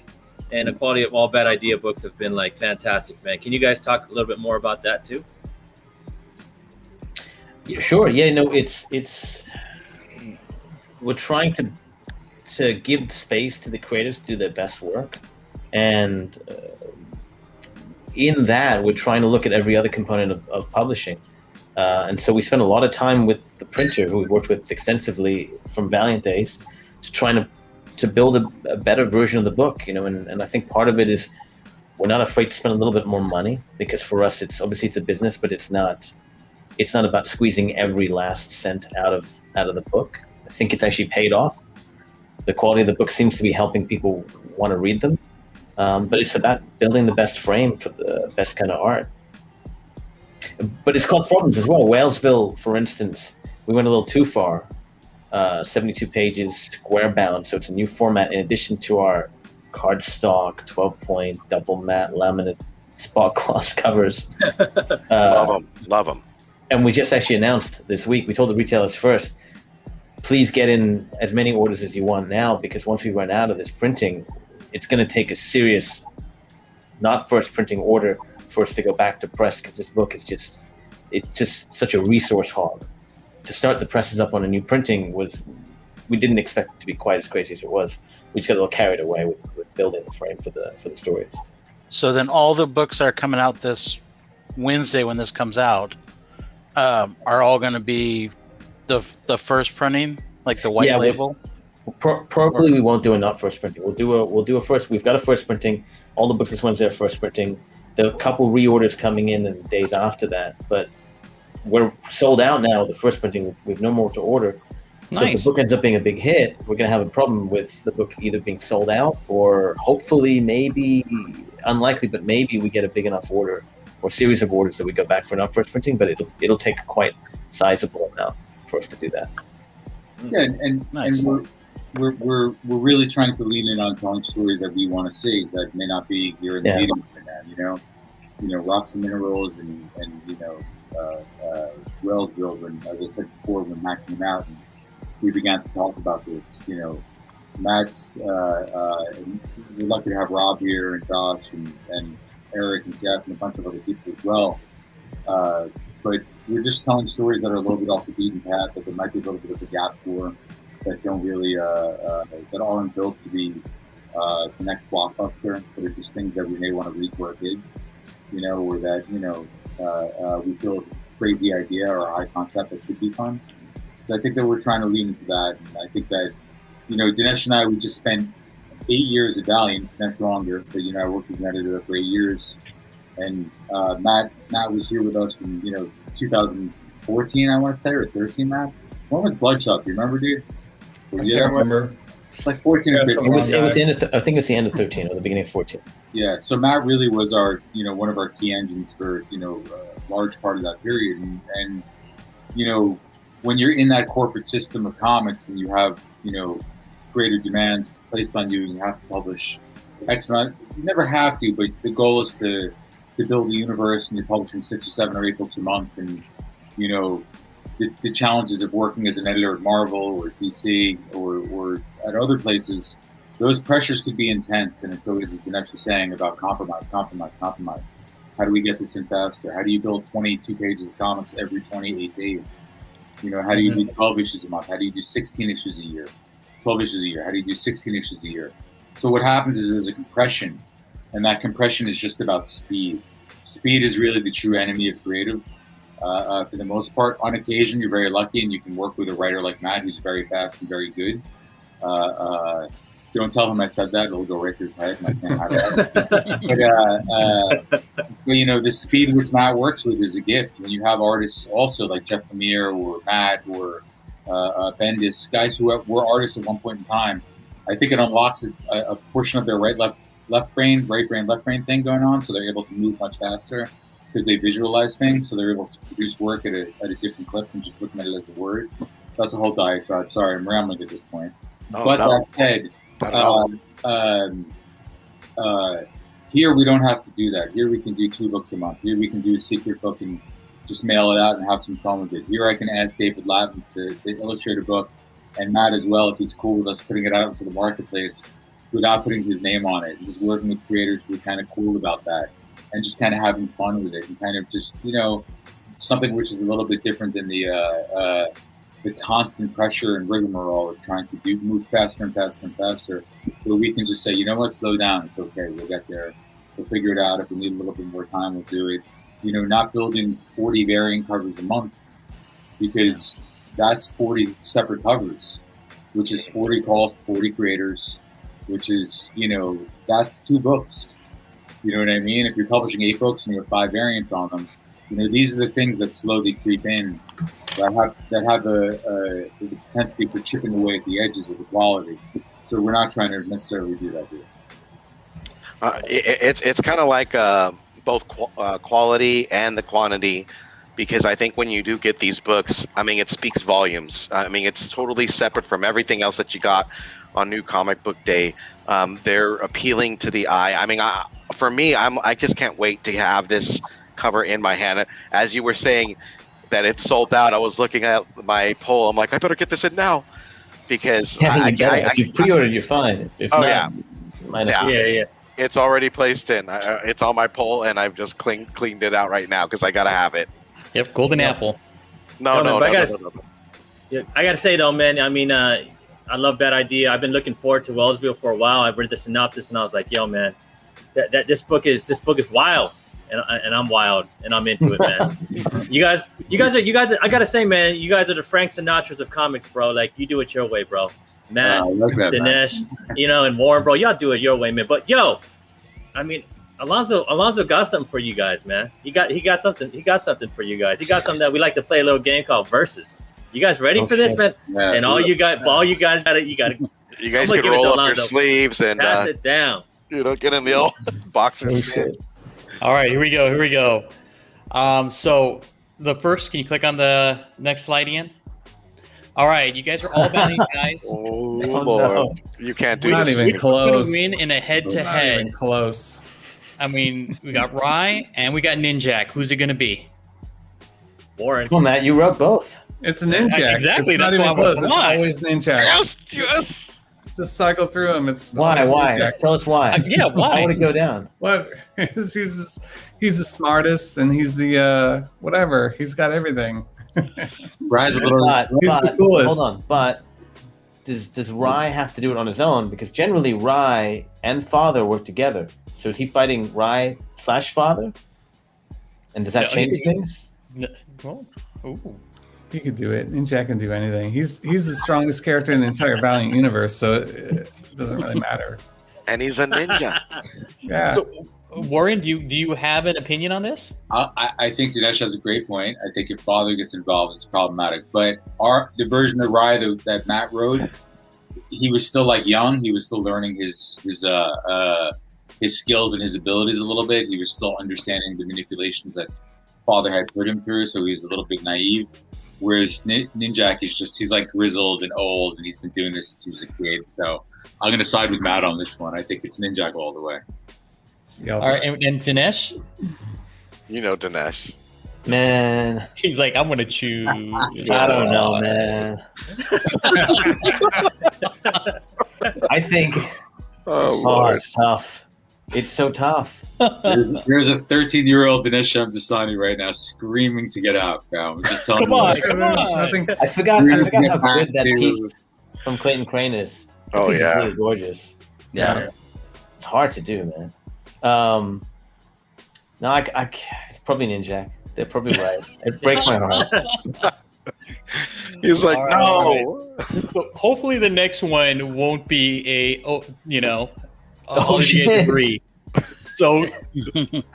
and the quality of all Bad Idea books have been like fantastic, man. Can you guys talk a little bit more about that too? Yeah, sure. Yeah, no, it's we're trying to give space to the creators to do their best work, and in that, we're trying to look at every other component of publishing. And so we spend a lot of time with the printer, who we worked with extensively from Valiant days, to trying to build a better version of the book, and I think part of it is we're not afraid to spend a little bit more money, because for us, it's obviously it's a business, but it's not about squeezing every last cent out of the book. I think it's actually paid off. The quality of the book seems to be helping people want to read them. But it's about building the best frame for the best kind of art. But it's caused problems as well. Whalesville, for instance, we went a little too far. 72 pages, square bound, so it's a new format in addition to our cardstock, 12-point, double matte, laminate, spot gloss covers. Love them. And we just actually announced this week, we told the retailers first, please get in as many orders as you want now, because once we run out of this printing, it's going to take a serious, not first printing order for us to go back to press, because this book is just such a resource hog. To start the presses up on a new printing was we didn't expect it to be quite as crazy as it was. We just got a little carried away with building the frame for the stories. So then all the books that are coming out this Wednesday when this comes out are all going to be the first printing, like the white label. Probably we won't do a not first printing. We'll do a first. We've got a first printing. All the books this Wednesday are first printing. There are a couple reorders coming in the days after that, but we're sold out now. The first printing, we've no more to order. So if the book ends up being a big hit, we're going to have a problem with the book either being sold out or hopefully, maybe, unlikely, but maybe we get a big enough order or series of orders that we go back for not first printing, but it'll take a quite sizable amount for us to do that. Yeah, and we're really trying to lean in on telling stories that we want to see that may not be here in the meeting right now. You know, Rocks and Minerals and Whalesville. And as I said before, when Matt came out, and we began to talk about this. You know, Matt's we're lucky to have Rob here and Josh and Eric and Jeff and a bunch of other people as well. But we're just telling stories that are a little bit off the beaten path, that there might be a little bit of a gap for, that don't really that aren't built to be the next blockbuster, but are just things that we may want to read to our kids. You know, or that we feel it's a crazy idea or a high concept that could be fun. So I think that we're trying to lean into that. And I think that, Dinesh and I, we just spent 8 years at Valiant, Dinesh longer, but, I worked as an editor for 8 years. And Matt was here with us from, 2014, I want to say, or 13, Matt? When was Bloodshot? Do you remember, dude? I can't remember. It's like 14 or 15. It was the end of I think it was the end of 13 or the beginning of 14. Yeah, so Matt really was our, one of our key engines for, a large part of that period. And when you're in that corporate system of comics and you have, greater demands placed on you and you have to publish X amount, you never have to, but the goal is to build a universe, and you're publishing 6 or 7 or 8 books a month. And, the challenges of working as an editor at Marvel or DC or at other places, those pressures could be intense. And it's always, as Dinesh was saying, about compromise. How do we get this in faster? How do you build 22 pages of comics every 28 days? How do you do 12 issues a month? How do you do 16 issues a year? 12 issues a year? How do you do 16 issues a year? So what happens is there's a compression, and that compression is just about speed. Speed is really the true enemy of creative. For the most part, on occasion, you're very lucky and you can work with a writer like Matt, who's very fast and very good. Don't tell him I said that; it'll go right through his head, and I can't have that. But the speed which Matt works with is a gift. When you have artists also like Jeff Lemire or Matt or Bendis, guys who were artists at one point in time, I think it unlocks a portion of their right brain, left brain thing going on, so they're able to move much faster because they visualize things, so they're able to produce work at a different clip than just looking at it as a word. That's a whole diatribe. Sorry, I'm rambling at this point. That said, here we don't have to do that. Here we can do 2 books a month. Here we can do a secret book and just mail it out and have some fun with it. Here I can ask David Lavin to illustrate a book, and Matt as well, if he's cool with us putting it out into the marketplace without putting his name on it. Just working with creators who are kind of cool about that and just kind of having fun with it and kind of just, something which is a little bit different than the constant pressure and rigmarole of trying to move faster and faster and faster, where we can just say, slow down. It's okay. We'll get there. We'll figure it out. If we need a little bit more time, we'll do it. Not building 40 variant covers a month, because that's 40 separate covers, which is 40 calls to 40 creators, which is, that's 2 books. You know what I mean? If you're publishing 8 books and you have 5 variants on them, these are the things that slowly creep in that have the propensity for chipping away at the edges of the quality. So we're not trying to necessarily do that here. It's kind of like both quality and the quantity, because I think when you do get these books, it speaks volumes. It's totally separate from everything else that you got on New Comic Book Day. They're appealing to the eye. For me, I just can't wait to have this cover in my hand. As you were saying that it's sold out, I was looking at my poll. I'm like, I better get this in now, because if you've pre-ordered, you're fine. If not, yeah. It's already placed in. It's on my poll, and I've just cleaned it out right now because I gotta have it. Yep, golden apple. No. I gotta say though, man. I love that idea. I've been looking forward to Whalesville for a while. I read the synopsis and I was like, yo, man, this book is wild. And I'm wild and I'm into it, man. you guys are, I gotta say, man, you guys are the Frank Sinatras of comics, bro. Like, you do it your way, bro. Matt, Dinesh, and Warren, bro, y'all do it your way, man. But yo, I mean, Alonzo got something for you guys, man. He got something for you guys. He got something that we like to play a little game called Versus. You guys ready for this, man? Yeah, and all you guys got it. You guys can roll up your sleeves and pass it down. Get in the old boxer stance. All right, here we go. So the first, can you click on the next slide, Ian? All right, you guys are all valiant guys. Oh, Lord. You can't do this. Not even close. Who's going to win in a head-to-head? Not even close. I mean, we got Rye and we got Ninjak. Who's it going to be? Warren. Well, Matt, you wrote both. It's Ninjak. Exactly. It's not even close. It's always Ninjak. Yes. Just cycle through them. It's why? Ninjak. Tell us why. Yeah, why? How would it go down? What? He's the smartest, and he's the whatever. He's got everything. Rye's a little. He's the coolest. Hold on, but does Rye have to do it on his own? Because generally, Rye and Father work together. So is he fighting Rye/Father? And does that change things? Well, ooh. He could do it. Ninjak can do anything. He's the strongest character in the entire Valiant universe, so it doesn't really matter. And he's a ninja. Yeah. So, Warren, do you have an opinion on this? I think Dinesh has a great point. I think if Father gets involved, it's problematic. But the version of Rye that Matt wrote, he was still young. He was still learning his skills and his abilities a little bit. He was still understanding the manipulations that Father had put him through, so he was a little bit naive. Whereas Ninjak he's grizzled and old, and he's been doing this since he was a kid. So I'm going to side with Matt on this one. I think it's Ninjak all the way. Yep. All right, and Dinesh? You know Dinesh. Man. He's like, I'm going to choose. I don't know, man. I think it's tough. It's so tough. There's a 13-year-old Dinesh Shamdasani right now screaming to get out, pal. I'm just telling Come on. I forgot how good that piece from Clayton Crane is. That piece is really gorgeous. Yeah. It's hard to do, man. No, it's probably Ninjak. They're probably right. It breaks my heart. He's like, no. Right. So hopefully the next one won't be Olivier degree. So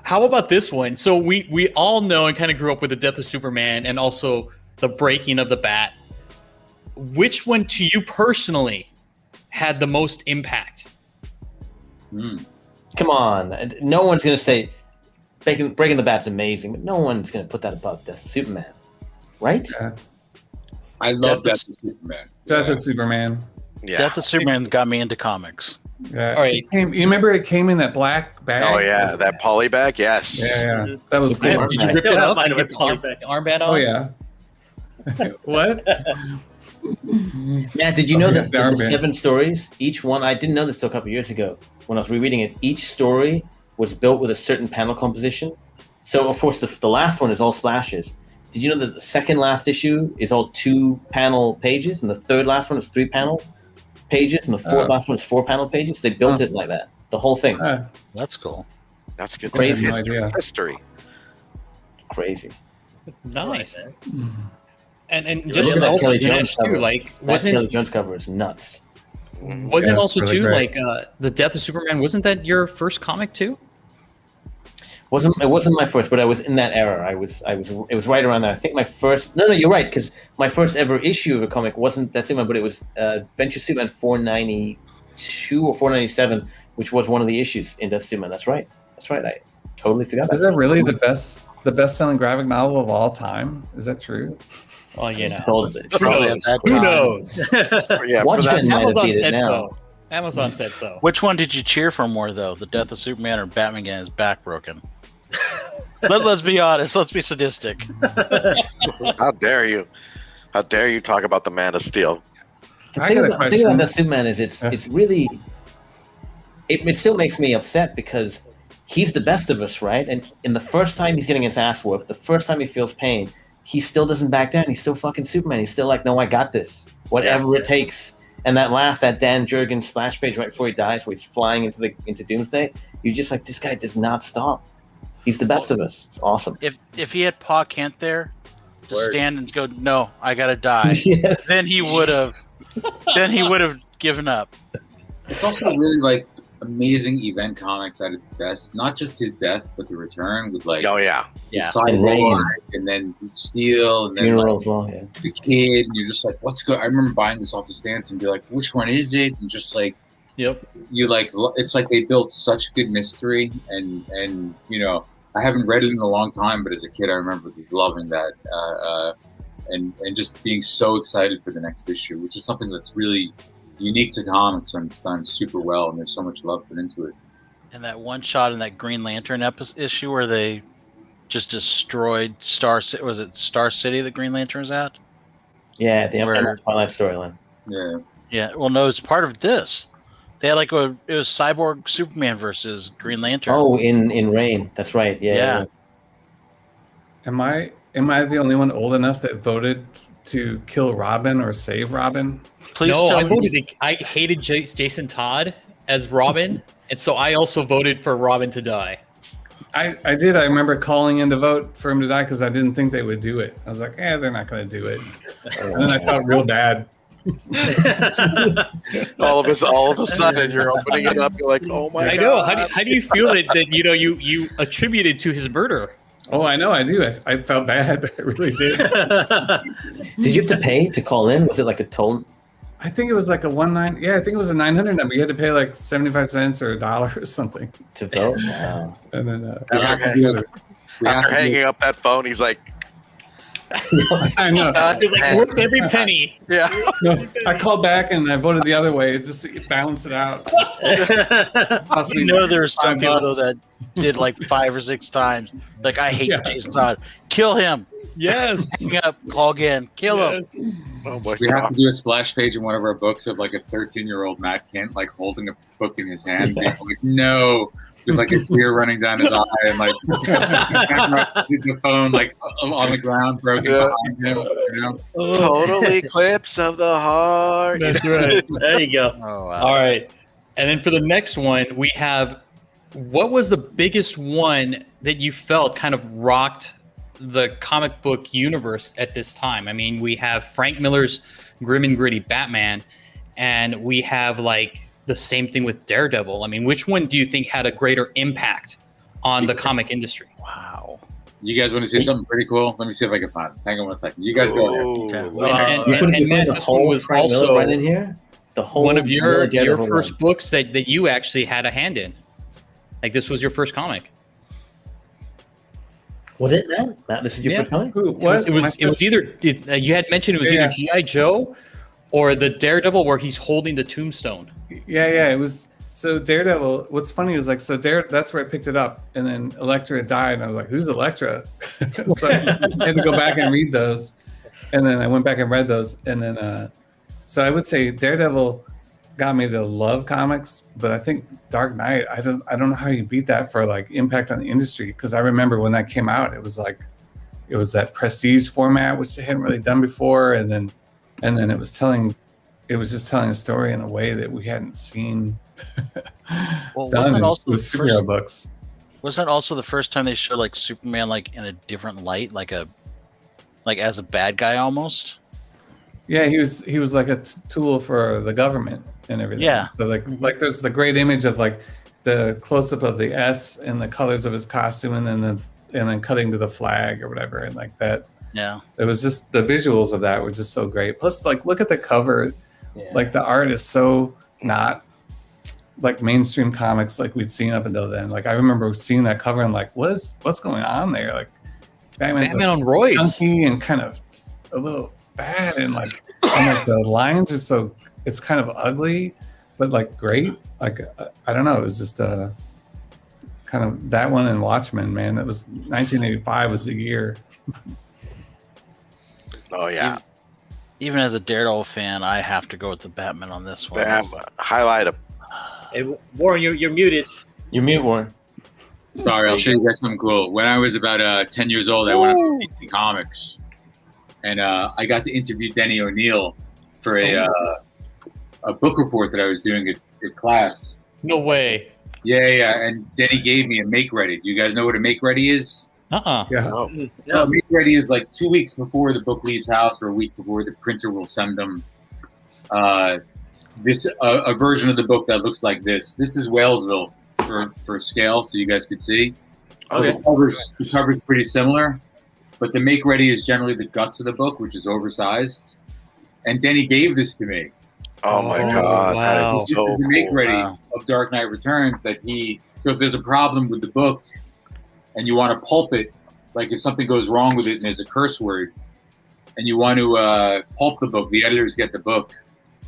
how about this one? So we all know and kind of grew up with the death of Superman and also the breaking of the bat. Which one to you personally had the most impact? Come on. No one's going to say breaking the bat's amazing, but no one's going to put that above Death of Superman. Right? Yeah. I love Death of Superman. Death of Superman. Yeah. Death of Superman got me into comics. Yeah. All right. You remember it came in that black bag? Oh yeah, that poly bag. Yes. Yeah. That was cool. Did you rip it up and get the armband on? Oh yeah. What? Matt, did you know that the 7 stories, each one, I didn't know this till a couple of years ago when I was rereading it, each story was built with a certain panel composition. So of course the last one is all splashes. Did you know that the second last issue is all 2 panel pages and the third last one is 3 panel pages and the fourth last one is 4 panel pages? They built it like that, the whole thing. That's cool. That's good. Crazy. History. Crazy. Nice. Mm-hmm. And just also Dinesh too, Kelly Jones cover is nuts. Wasn't also really too great. The Death of Superman? Wasn't that your first comic too? It wasn't my first, but I was in that era. It was right around there. I think my first. No, you're right, because my first ever issue of a comic wasn't that Superman, but it was Adventure Superman 492 or 497, which was one of the issues in Death of Superman. That's right. I totally forgot. Is that really the best-selling graphic novel of all time? Is that true? Well, Who knows? Yeah, Amazon said so. Amazon said so. Which one did you cheer for more, though? The Death of Superman or Batman getting his back broken? Let's be honest. Let's be sadistic. How dare you? How dare you talk about the Man of Steel? The thing about that Superman is it's really... It still makes me upset because he's the best of us, right? And in the first time he's getting his ass whooped, the first time he feels pain, he still doesn't back down. He's still fucking Superman. He's still like, no, I got this. Whatever it takes. And that Dan Jurgens splash page right before he dies, where he's flying into Doomsday, you're just like, this guy does not stop. He's the best of us. It's awesome. If he had Pa Kent there to stand and go, no, I gotta die, Yes. then he would have given up. It's also really like amazing event comics at its best. Not just his death, but the return with like Cyborg and then Steel and then Funeral as well, yeah. the kid, and you're just like, what's good? I remember buying this off the stands and be like, which one is it? And just like, Yep. you like, it's like they built such good mystery, and you know, I haven't read it in a long time, but as a kid, I remember loving that, and just being so excited for the next issue, which is something that's really unique to comics when it's done super well, and there's so much love put into it. And that one shot in that Green Lantern issue where they just destroyed Star City. Was it Star City the Green Lantern's at? Yeah, the Twilight storyline. Yeah. Yeah. Well, no, it's part of this. They had it was Cyborg Superman versus Green Lantern. Oh, in Rain. That's right. Yeah. Am I the only one old enough that voted to kill Robin or save Robin? Please no, tell I me. voted. I hated Jason Todd as Robin, and so I also voted for Robin to die. I did. I remember calling in to vote for him to die because I didn't think they would do it. I was like, they're not going to do it. And then I felt real bad. all of a sudden, you're opening it up. You're like, oh my god! I know. How do you feel that you attributed to his murder? Oh, I know. I do. I felt bad. I really did. Did you have to pay to call in? Was it like a toll? I think it was like a 19. Yeah, I think it was a 900 number. You had to pay like 75 cents or $1 or something to vote. Wow. And then after hanging up that phone, he's like, I know. It was like worth every penny. Yeah. No, I called back and I voted the other way just to balance it out. You know, there's some people that did like 5 or 6 times. Like, I hate Jason Todd. Kill him. Yes. Hang up. Call again. Kill him. Oh my We god. have to do a splash page in one of our books of like a 13-year-old Matt Kindt like holding a book in his hand, being like, no, with like a tear running down his eye, and like the phone like on the ground, broken behind him. You know? Total eclipse of the heart. That's right. There you go. Oh, wow. All right. And then for the next one, we have, what was the biggest one that you felt kind of rocked the comic book universe at this time? I mean, we have Frank Miller's grim and gritty Batman, and we have like the same thing with Daredevil. I mean, which one do you think had a gretter impact on the comic industry? Wow. You guys want to see something pretty cool? Let me see if I can find this. Hang on one second. You guys go ahead. And Matt, this one was also right in here. The whole one of your Daredevil first books that you actually had a hand in. Like, this was your first comic. Was it Matt? This is your first comic? It was either you had mentioned it was either G.I. Joe or the Daredevil where he's holding the tombstone. Yeah, it was. So Daredevil, what's funny is like, so that's where I picked it up, and then Elektra died, and I was like, who's Elektra? So I had to go back and read those, and then I went back and read those, and then so I would say Daredevil got me to love comics, but I think Dark Knight, I don't know how you beat that for like impact on the industry, because I remember when that came out, it was that prestige format which they hadn't really done before, and then it was just telling a story in a way that we hadn't seen Well, done wasn't also with the superhero first, books. wasn't also the first time they showed like Superman like in a different light, like as a bad guy almost? Yeah, he was like a tool for the government and everything. Yeah. So like there's the great image of like the close up of the S and the colors of his costume, and then cutting to the flag or whatever, and like that. Yeah. It was just the visuals of that were just so great. Plus, like, look at the cover. Yeah. Like the art is so not like mainstream comics like we'd seen up until then. Like I remember seeing that cover and like, what's going on there? Like Batman on roids, chunky and kind of a little fat, and like the lines are so, it's kind of ugly, but like great. Like I don't know, it was just kind of that one and Watchmen, man. That was 1985 was the year. Oh yeah. Even as a Daredevil fan, I have to go with the Batman on this one. Highlight him. Hey, Warren, you're muted. You're mute, Warren. Sorry, I'll show you guys something cool. When I was about 10 years old, I went up to DC Comics, and I got to interview Denny O'Neil for a book report that I was doing at class. No way. Yeah. And Denny gave me a make ready. Do you guys know what a make ready is? Yeah. No, make ready is like 2 weeks before the book leaves house, or a week before the printer will send them a version of the book that looks like this. This is Whalesville for scale, so you guys could see. Okay. The cover's pretty similar, but the make ready is generally the guts of the book, which is oversized. And Denny gave this to me. Oh my God! Wow. That is so the make cool. ready of Dark Knight Returns. So if there's a problem with the book, and you want to pulp it, like if something goes wrong with it and there's a curse word, and you want to pulp the book, the editors get the book.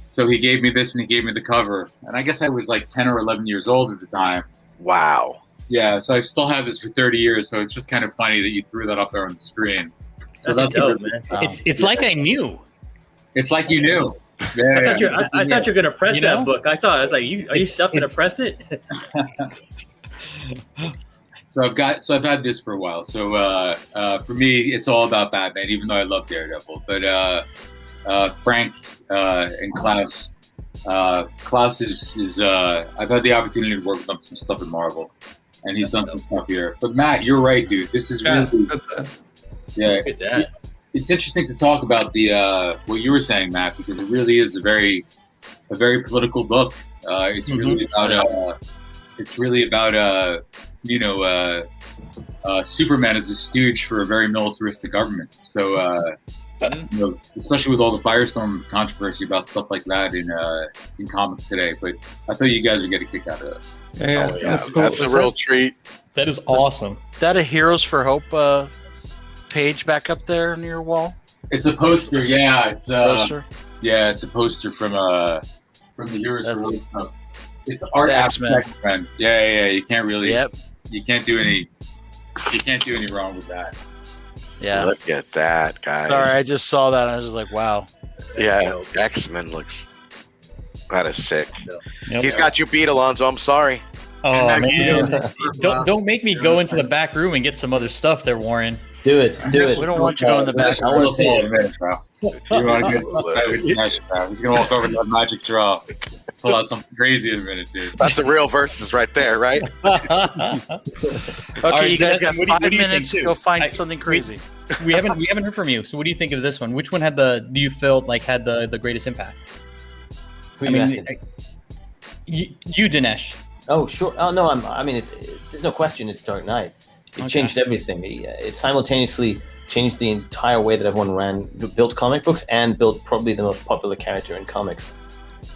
So he gave me this, and he gave me the cover. And I guess I was like 10 or 11 years old at the time. Wow. Yeah, so I still have this for 30 years, so it's just kind of funny that you threw that up there on the screen. So That's dope, man. It's like I knew. It's like you knew. Yeah. I thought you were gonna press You know? that book. I saw it. I was like, are you stuff gonna press it? So I've had this for a while. So for me, it's all about Batman, even though I love Daredevil. But Frank and Klaus. Klaus is I've had the opportunity to work with him some stuff at Marvel, and he's done some stuff here. But Matt, you're right, dude. This is really Look at that. It's interesting to talk about the what you were saying, Matt, because it really is a very political book. It's really about Superman as a stooge for a very militaristic government. So especially with all the Firestorm controversy about stuff like that in comics today. But I thought you guys would get a kick out of it. Yeah, That's cool. That's a real treat. That is awesome. That a Heroes for Hope page back up there on your wall? It's a poster, yeah. It's Poster? yeah, it's a poster from the Heroes for Hope stuff. It's art X-Men. X-Men. Yeah. You can't really. Yep. You can't do any wrong with that. Yeah. Look at that, guys. Sorry, I just saw that and I was just like, wow. Yeah, X-Men looks. That is sick. Yep. He's got you beat, Alonzo. I'm sorry. Oh man! don't make me go into the back room and get some other stuff there, Warren. Do it. We don't want you to go in the back. I want to see it. You want to get He's gonna walk over to that magic draw, pull out something crazy in a minute, dude. That's a real versus right there, right? Okay, right, you guys Dinesh, got what do you 5 think, minutes to too? go find something crazy. We haven't heard from you. So what do you think of this one? Which one do you feel like had the greatest impact? Who you asking? You, Dinesh. Oh, sure. Oh, no, there's no question it's Dark Knight. It changed everything. It simultaneously changed the entire way that everyone built comic books and built probably the most popular character in comics.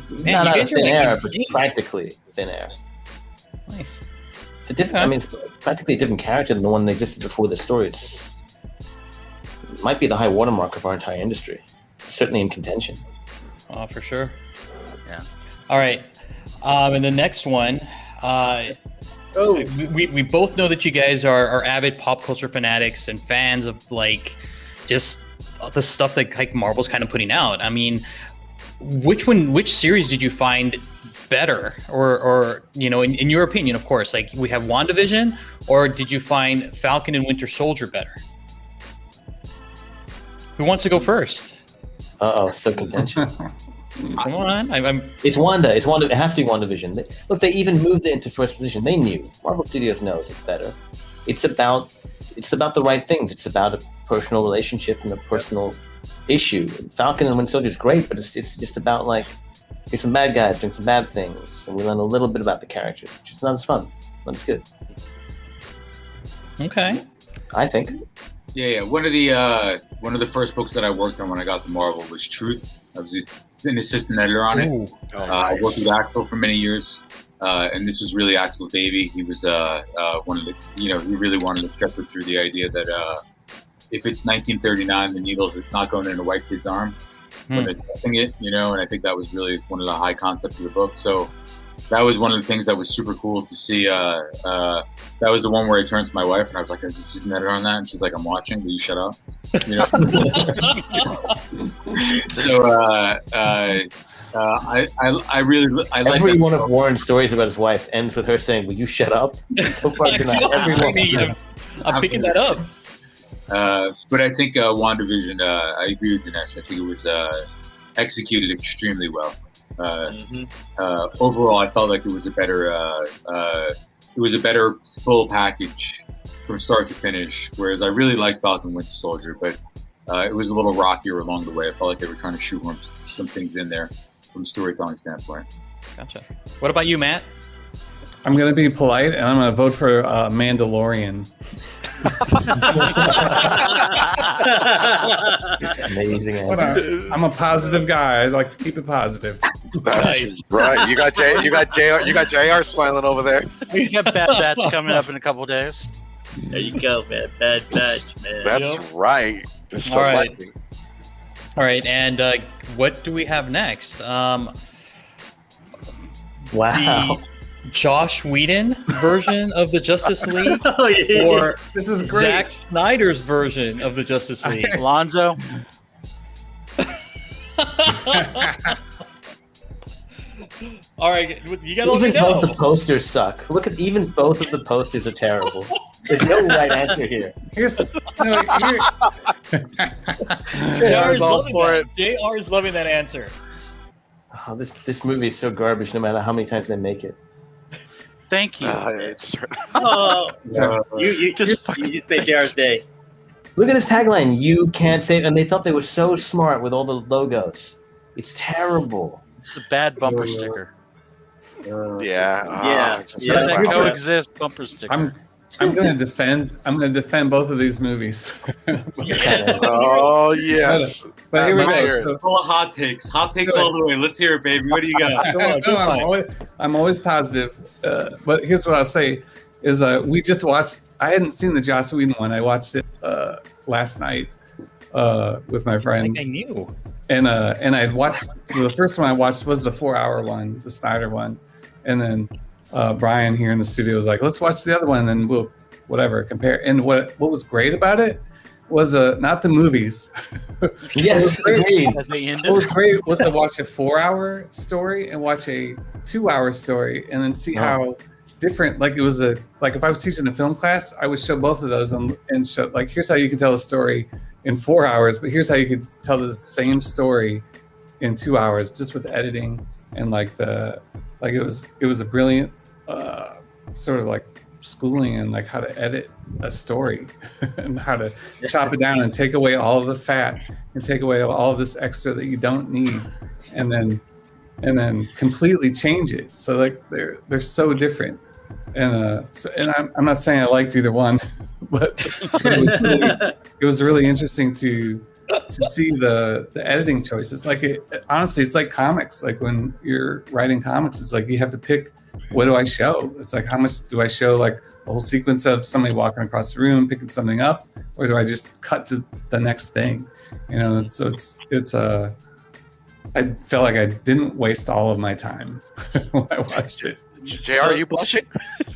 Man, Not out of thin air, but insane. practically thin air. Nice. It's a different. It's practically a different character than the one that existed before the story. It might be the high watermark of our entire industry. Certainly in contention. Oh, for sure. Yeah. All right. And the next one. We both know that you guys are avid pop culture fanatics and fans of like just the stuff that like Marvel's kind of putting out. I mean, which series did you find better, or in your opinion, of course, like we have WandaVision, or did you find Falcon and Winter Soldier better? Who wants to go first? So contention. Come on, It's Wanda. It's Wanda. It has to be WandaVision. Look, they even moved it into first position. They knew. Marvel Studios knows it's better. It's about the right things. It's about a personal relationship and a personal issue. Falcon and Winter Soldier is great, but it's just about like here's some bad guys doing some bad things, and we learn a little bit about the character, which is not as fun, but it's good. Okay. I think. Yeah. One of the first books that I worked on when I got to Marvel was Truth. I was an assistant editor on it. I worked with Axel for many years, and this was really Axel's baby. He was one of the, he really wanted to shepherd through the idea that if it's 1939, the needle's not going in a white kid's arm when they're testing it, and I think that was really one of the high concepts of the book. So that was one of the things that was super cool to see. That was the one where I turned to my wife and I was like, "I was assistant editor on that," and she's like, "I'm watching. Will you shut up?" So I really every one of Warren's stories about his wife ends with her saying, "Will you shut up?" So far tonight, I'm picking that up. But I think WandaVision. I agree with Dinesh. I think it was executed extremely well. Overall, I felt like it was a better full package from start to finish. Whereas I really liked Falcon Winter Soldier, but it was a little rockier along the way. I felt like they were trying to shoehorn some things in there from a storytelling standpoint. Gotcha. What about you, Matt? I'm going to be polite, and I'm going to vote for Mandalorian. Amazing answer. I'm a positive guy. I like to keep it positive. That's Nice. right. You got JR smiling over there. We got Bad Batch coming up in a couple days. There you go, man. Bad Batch, man. That's right. It's so All right. lucky. All right, and what do we have next? Wow. The Josh Whedon version of the Justice League, Oh, yeah. or This is great. Zack Snyder's version of the Justice League? Alonzo. All right, you gotta let me Even both the know. posters suck. Look at even both of the posters are terrible. There's no right answer here. Here's JR's all loving for that. JR is loving that answer. Oh, this movie is so garbage no matter how many times they make it. Thank you. It's Oh, you just made JR's day. Look at this tagline. You can't save. And they thought they were so smart with all the logos. It's terrible. It's a bad bumper sticker. yeah. Yeah. It's that Wow. coexist bumper sticker. I'm going to defend both of these movies. Oh yes. But here we Let's go. hear it. So, Full of hot takes. Hot takes all the way. Let's hear it, baby. What do you got? I'm always positive. But here's what I'll say is we just watched. I hadn't seen the Joss Whedon one. I watched it last night with my I friend. think I knew. And I'd watched. So the first one I watched was the 4-hour one, the Snyder one, and then Brian here in the studio was like, "Let's watch the other one, and we'll compare." And what was great about it was not the movies. Yes, agreed. As they What ended. was great was to watch a 4-hour story and watch a 2-hour story, and then see how different. Like it was like if I was teaching a film class, I would show both of those and show like here's how you can tell a story in 4 hours, but here's how you could tell the same story in 2 hours, just with editing and it was a brilliant sort of like schooling in like how to edit a story and how to chop it down and take away all of the fat and take away all of this extra that you don't need, and then completely change it. So like they're so different. And I'm not saying I liked either one, but it was really interesting to see the editing choices. Like honestly, it's like comics. Like when you're writing comics, it's like you have to pick, what do I show? It's like, how much do I show like a whole sequence of somebody walking across the room picking something up, or do I just cut to the next thing? You know, so it's I felt like I didn't waste all of my time when I watched it. JR, are you blushing?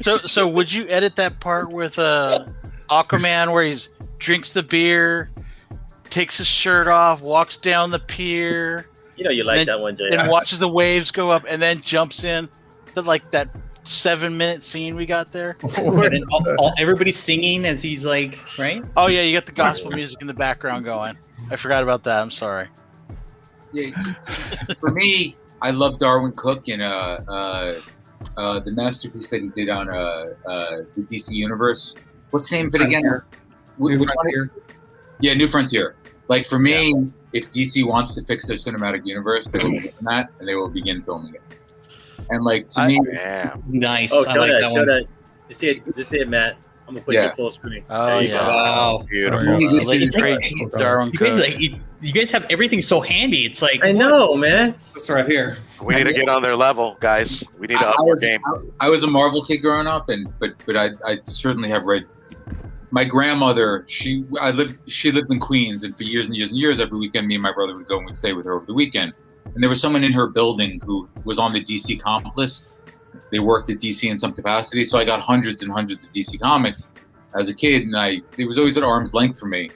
So would you edit that part with Aquaman where he drinks the beer, takes his shirt off, walks down the pier, You know you like that one, JR. and watches the waves go up, and then jumps in to like that 7-minute scene we got there? And then everybody's singing as he's like, right? Oh yeah, you got the gospel music in the background going. I forgot about that. I'm sorry. Yeah, for me, I love Darwin Cook and the masterpiece that he did on the DC Universe. What's the name of it again? New Which Frontier. one? Yeah, New Frontier. Like for me, if DC wants to fix their cinematic universe, they will begin that and they will begin filming it. And like to me, Nice. Oh, I show like that, that show one. that. You see it, Matt. I'm gonna put Yeah. you full screen. Oh There you yeah. go. Wow. Beautiful. This Late is- great Darwin You guys, Cook. you guys have everything so handy. It's like, I know, man. It's right here. We need to get on their level, guys. We need to up our game. I was a Marvel kid growing up, but I certainly have read. My grandmother, she lived in Queens, and for years and years and years, every weekend, me and my brother would go and we'd stay with her over the weekend. And there was someone in her building who was on the DC comp list. They worked at DC in some capacity, so I got hundreds and hundreds of DC comics as a kid, and it was always at arm's length for me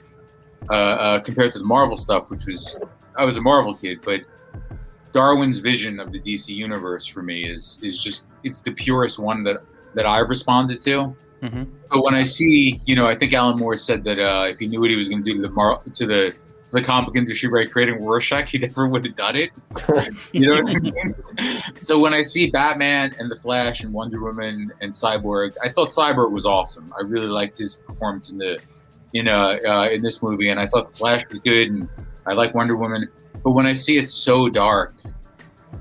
compared to the Marvel stuff, which was I was a Marvel kid, but Darwin's vision of the DC universe for me is just it's the purest one that I've responded to. Mhm. But when I see, I think Alan Moore said that if he knew what he was going to do to the the comic industry by creating Rorschach, he never would have done it. You know what I mean? So when I see Batman and the Flash and Wonder Woman and Cyborg, I thought Cyborg was awesome. I really liked his performance in this movie, and I thought the Flash was good, and I like Wonder Woman. But when I see it so dark,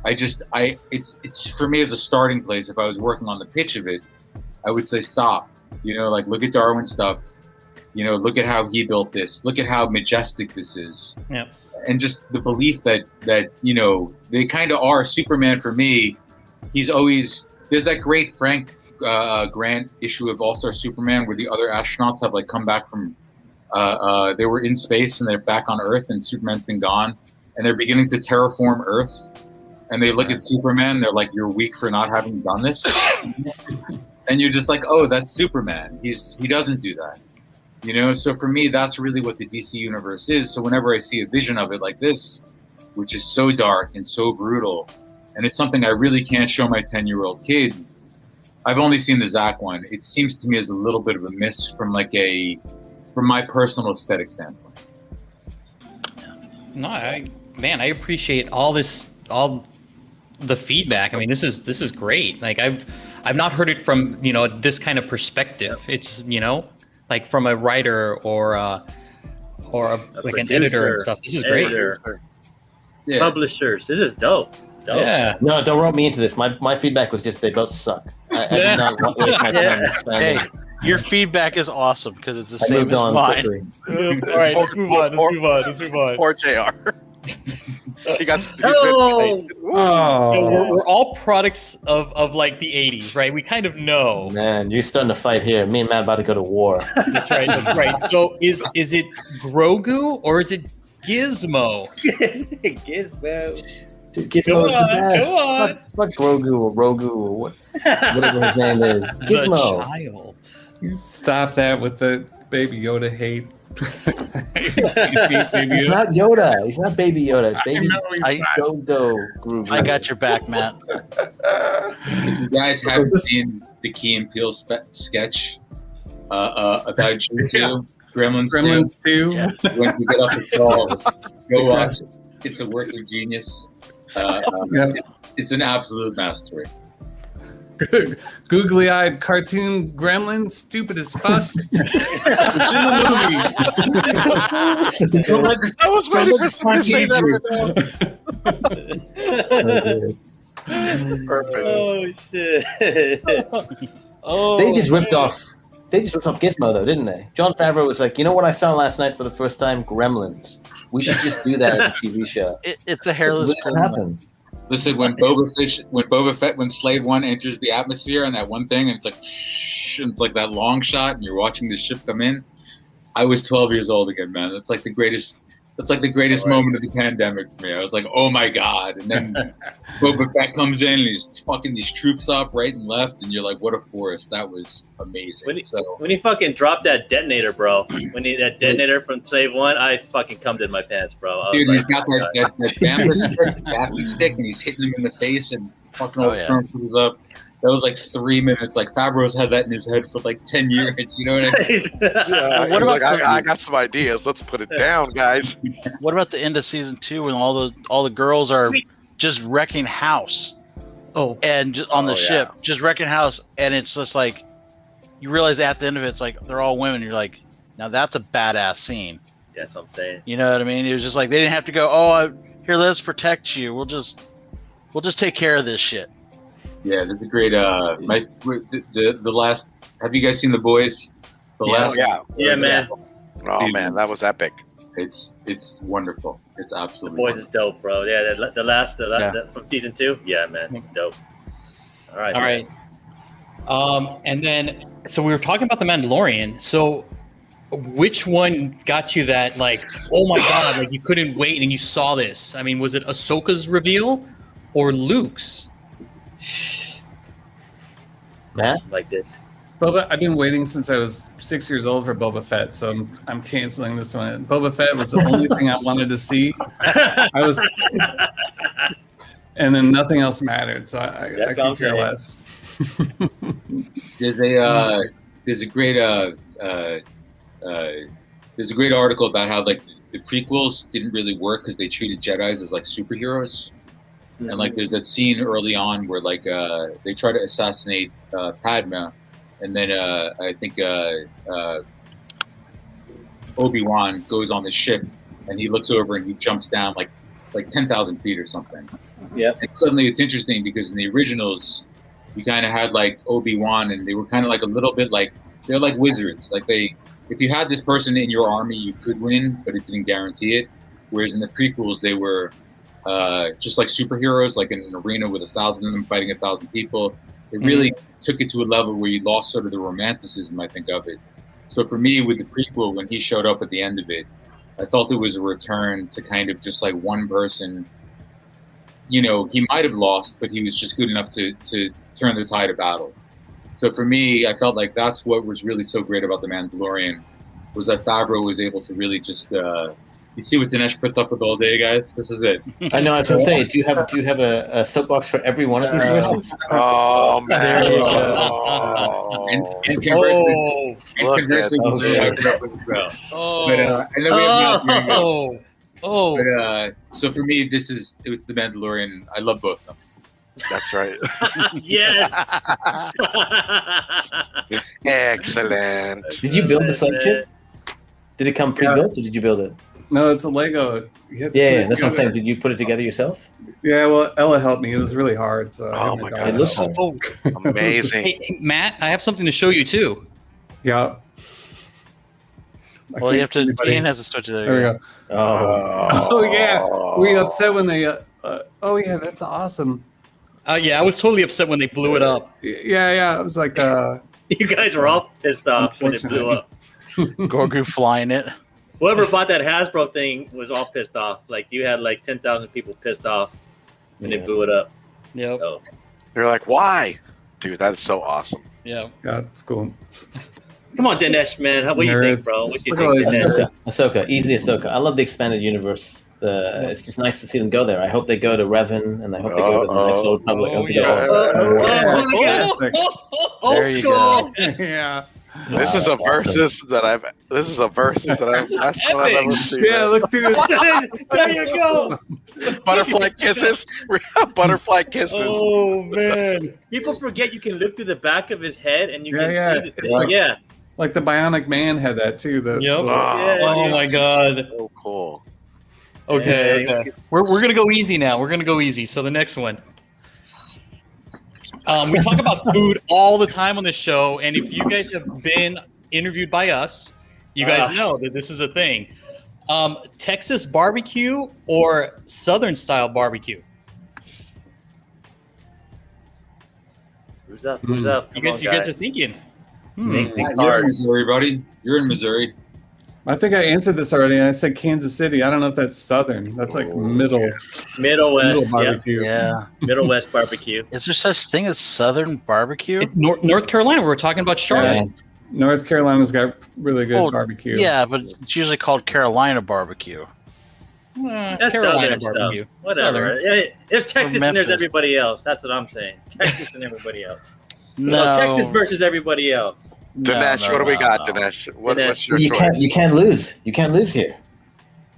it's for me as a starting place. If I was working on the pitch of it, I would say stop. Like look at Darwin's stuff. Look at how he built this. Look at how majestic this is. Yeah. And just the belief that they kind of are Superman for me. There's that great Frank Grant issue of All-Star Superman where the other astronauts have come back from they were in space and they're back on Earth and Superman's been gone and they're beginning to terraform Earth and they look at Superman, they're like, you're weak for not having done this. And you're just like, oh, that's Superman. He doesn't do that. So for me, that's really what the DC universe is. So whenever I see a vision of it like this, which is so dark and so brutal, and it's something I really can't show my 10-year-old kid. I've only seen the Zack one. It seems to me as a little bit of a miss from my personal aesthetic standpoint. No, I appreciate all the feedback. I mean, this is great. I've not heard it from this kind of perspective. It's from a writer or an editor and stuff. This is great. Yeah. Publishers. This is dope. Yeah. No, don't rope me into this. My feedback was just they both suck. I did not want to waste my time Hey, your feedback is awesome because it's the same as mine. All right, let's move on. Poor JR. He got So we're all products of the 80s, right? We kind of know. Man, you're starting to fight here. Me and Matt about to go to war. That's right. So is it Grogu or is it Gizmo? Gizmo. Dude, Gizmo's the best. Come on. Fuck Grogu or Rogu or whatever his name is. Gizmo. The child. You stop that with the Baby Yoda hate. He's not Yoda. He's not Baby Yoda. It's Baby Dodo Grogu. I got your back, Matt. If you guys haven't seen the Key and Peele sketch about you two, Gremlins 2, Yeah. when you get off the call, go watch it. It's a work of genius. It's an absolute masterwork. Googly-eyed cartoon gremlin, stupid as fuck. It's in the movie. I was ready for someone to say that. Perfect. Oh shit. They just ripped off Gizmo though, didn't they? Jon Favreau was like, you know what I saw last night for the first time? Gremlins. We should just do that as a TV show. It's a hairless happen. Listen, when Slave One enters the atmosphere and that one thing, and it's like, and it's like that long shot, and you're watching the ship come in. I was 12 years old again, man. That's like the greatest. That's like the greatest moment of the pandemic for me. I was like, oh my god! And then Boba Fett comes in and he's fucking these troops up right and left, and you're like, what a force! That was amazing. When he fucking dropped that detonator, bro. That detonator from Slave One, I fucking cummed in my pants, bro. Dude, he's got that bamboo stick, and he's hitting him in the face and fucking all stormtroopers up. That was like 3 minutes. Like Favreau's had that in his head for like 10 years. You know what I mean? What about I got some ideas. Let's put it down, guys. What about the end of season 2 when all the girls are just wrecking house? Oh, and on the ship, just wrecking house, and it's just like you realize at the end of it, it's like they're all women. You're like, now that's a badass scene. That's what I'm saying. You know what I mean? It was just like they didn't have to go. Here, let's protect you. We'll just take care of this shit. Yeah, there's a great the last. Have you guys seen The Boys? Yeah, man. Oh man, that was epic. It's wonderful. It's absolutely. The Boys is dope, bro. Yeah, the last from season 2. Yeah, man, dope. All right. And then so we were talking about the Mandalorian. So which one got you that oh my god, you couldn't wait and you saw this? I mean, was it Ahsoka's reveal or Luke's? Matt? Like this. Boba, I've been waiting since I was 6 years old for Boba Fett, so I'm canceling this one. Boba Fett was the only thing I wanted to see. And then nothing else mattered, so I could care less. There's a great article about how the the prequels didn't really work because they treated Jedis as like superheroes. And like there's that scene early on where like they try to assassinate Padma, and then I think Obi-Wan goes on the ship and he looks over and he jumps down like 10,000 feet or something. Yeah. And suddenly it's interesting because in the originals you kind of had like Obi-Wan and they were kind of like a little bit like they're like wizards. Like if you had this person in your army you could win, but it didn't guarantee it. Whereas in the prequels they were just like superheroes, like in an arena with 1,000 of them fighting 1,000 people. It really took it to a level where you lost sort of the romanticism, I think, of it. So for me, with the prequel, when he showed up at the end of it, I felt it was a return to kind of just like one person. You know, he might have lost, but he was just good enough to turn the tide of battle. So for me, I felt like that's what was really so great about The Mandalorian, was that Favreau was able to really just you see what Dinesh puts up with all day, guys? This is it. I know. I was going to say, do you have a soapbox for every one of these verses? Oh man! There you go. And conversely, but and then we have But so for me, it's The Mandalorian. I love both of them. That's right. Yes. Excellent. Did you build the side chip? Did it come pre-built, or did you build it? No, it's a Lego. Yeah, that's what I'm saying. Did you put it together yourself? Yeah, well, Ella helped me. It was really hard. So Oh my God, It looks hard. amazing. Hey, Matt, I have something to show you too. Yeah. Well, you have to. Ian has to switch it. There we go. Oh yeah. Were you upset when they? Oh yeah, that's awesome. Yeah, I was totally upset when they blew it up. Yeah. It was like. You guys were all pissed off when it blew up. Gorgu flying it. Whoever bought that Hasbro thing was all pissed off. Like you had like 10,000 people pissed off when they blew it up. Yep. So, They're like, why? Dude, that is so awesome. Yeah. Yeah, it's cool. come on, Dinesh, man. What do you think, bro? What do you think, Dinesh? Ahsoka, easily Ahsoka. I love the expanded universe. It's just nice to see them go there. I hope they go to Revan, and I hope they go to the next Old Republic. I hope they go all- There you go. Yeah. This is a versus that I've. That's what I've ever seen. Yeah, look through There you go. Butterfly kisses. Butterfly kisses. Oh man! People forget you can look through the back of his head and you can see It's like, yeah. Like the Bionic Man had that too. Yep. Yeah, Oh my God. So cool. Okay. We're gonna go easy now. We're gonna go easy. So the next one. We talk about food all the time on this show, and if you guys have been interviewed by us, you guys know that this is a thing. Texas barbecue or Southern style barbecue? Who's up? Who's up? You guys are thinking. You're in Missouri, buddy. You're in Missouri. I think I answered this already. I said Kansas City. I don't know if that's Southern. That's like Middle West barbecue. Yeah. Middle West barbecue. Is there such thing as Southern barbecue? North Carolina. We were talking about Charlotte. North Carolina's got really good barbecue. Yeah, but it's usually called Carolina barbecue. That's Carolina Southern barbecue. stuff. Whatever. Yeah, there's Texas and there's Memphis. everybody else. That's what I'm saying. Texas and everybody else. No. Texas versus everybody else. Dinesh, what do we got, Dinesh? What's your choice? You can't lose. You can't lose here.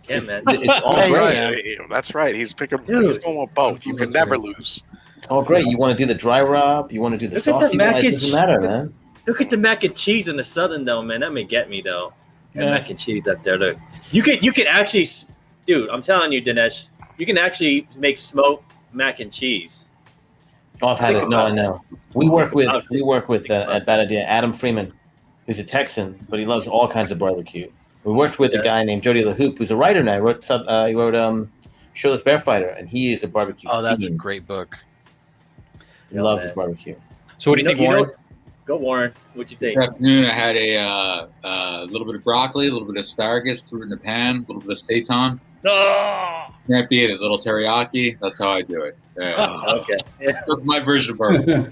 Yeah, man. It's all That's great. right. That's right. He's picking. He's going with both. You can never lose. It's all great. You want to do the dry rub. You want to do the Look at the saucy mac one. It and doesn't matter, man. Look at the mac and cheese in the Southern though, man. That may get me though. That mac and cheese up there. Look, you can actually, dude. I'm telling you, Dinesh, you can actually make smoked mac and cheese. Oh, I've had it. No, I know. We work with at Bad Idea Adam Freeman, who's a Texan, but he loves all kinds of barbecue. We worked with a guy named Jody LaHoop, who's a writer now. He wrote Shirtless Bear Fighter, and he is a barbecue. Oh, that's a fiend. great book. He loves his barbecue. So what do you think, Warren? Go, Warren. What'd you think? This afternoon, I had a little bit of broccoli, a little bit of asparagus, threw it in the pan, a little bit of seitan. Oh, Can't beat it. A little teriyaki. That's how I do it. okay. Yeah. That's my version of barbecue.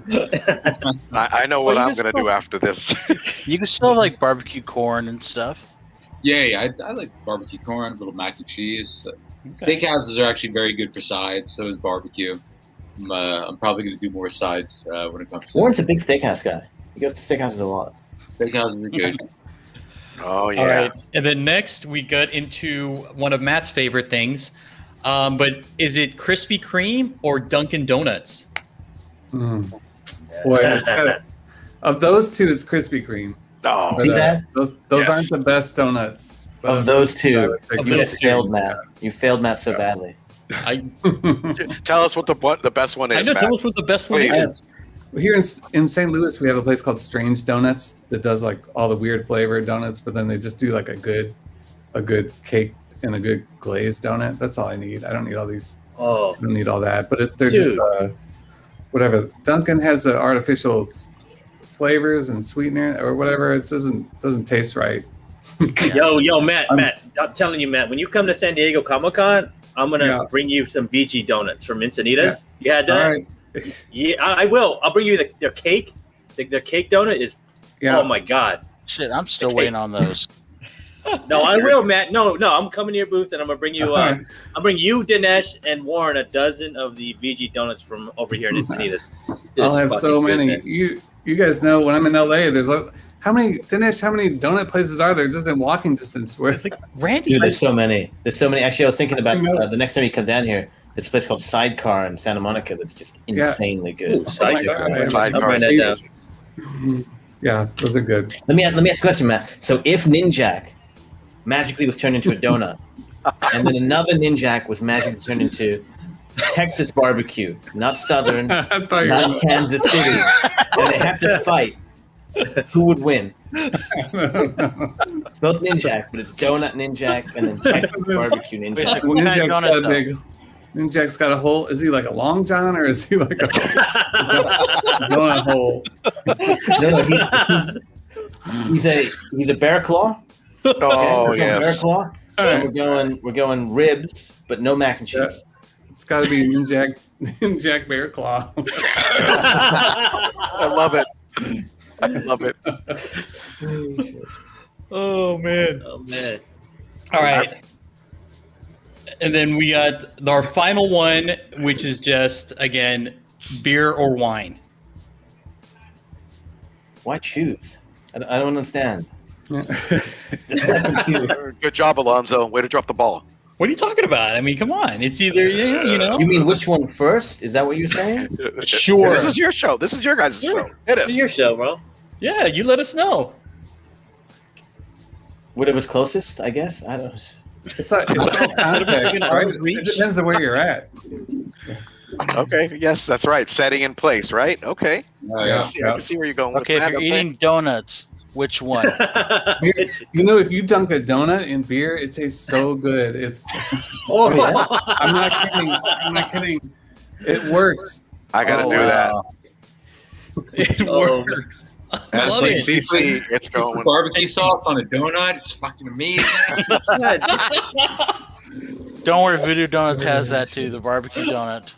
I know what I'm going to do after this. You can still have like barbecue corn and stuff. Yeah, I like barbecue corn, a little mac and cheese. Steakhouses are actually very good for sides. So is barbecue. I'm probably going to do more sides when it comes to Warren's a big steakhouse guy. He goes to steakhouses a lot. steakhouses are good. Oh yeah. All right. And then next we got into one of Matt's favorite things. But is it Krispy Kreme or Dunkin' Donuts? Boy, of those two, it's Krispy Kreme. Oh, See that? Those Yes. aren't the best donuts. Of those two, Of you those just failed Matt. You failed Matt so badly. tell us what the best one I is. know. Matt. Tell us what the best one Please. is. Here in St. Louis, we have a place called Strange Donuts that does like all the weird flavored donuts, but then they just do like a good cake and a good glazed donut. That's all I need. I don't need all these. Oh, I don't need all that. But they're Dude. just whatever. Dunkin' has the artificial flavors and sweetener or whatever. It doesn't taste right. yo, Matt, I'm telling you, Matt, when you come to San Diego Comic-Con, I'm gonna bring you some VG donuts from Encinitas. You had that? All right. Yeah, I will. I'll bring you their cake. Their cake donut is. Yeah. Oh my god. Shit, I'm still waiting on those. No, I will, Matt. No, I'm coming to your booth and I'm gonna bring you. Alright. I'll bring you, Dinesh, and Warren a dozen of the VG donuts from over here in Encinitas. It I'll is have so fucking good, many. man. You guys know when I'm in LA, there's how many donut places are there just in walking distance? Where It's like Randy. Dude, there's so many. Actually, I was thinking about the next time you come down here. There's a place called Sidecar in Santa Monica that's just insanely good. Ooh, Sidecar. God. Sidecar. I'll write that down. Yeah, those are good. Let me ask you a question, Matt. So if Ninjak magically was turned into a donut, and then another Ninjak was magically turned into Texas barbecue, not Southern, I thought you not Kansas City, and they have to fight, who would win? Both Ninjak, but it's donut Ninjak and then Texas barbecue Ninjak. What kind of donut, though? Ninjak's got a hole. Is he like a long john or is he like a donut hole? No, he's a bear claw. Oh Bear yes. claw. And we're going ribs, but no mac and cheese. Yeah. It's got to be Ninjak Bear Claw. I love it. I love it. Oh man. Oh man. All right. And then we got our final one, which is just again beer or wine. Why choose? I don't understand. Good job, Alonzo. Way to drop the ball. What are you talking about? I mean, come on. It's either you know. You mean which one first? Is that what you're saying? Sure. This is your show. This is your guys' show. It It's is. your show, bro. Yeah, you let us know. Whatever's closest, I guess. I don't. It's all context, right? It depends on where you're at. Okay. Yes, that's right. Setting in place, right? Okay. Yeah. I can see where you're going with Okay, if that. you're eating donuts, which one? You know, if you dunk a donut in beer, it tastes so good. It's. Oh, I'm not kidding. I'm not kidding. It works. I got to do that. It Oh, works. I love it. SDCC, it's going. Barbecue sauce on a donut. It's fucking amazing. Don't worry, Voodoo Donuts has that too, the barbecue donut.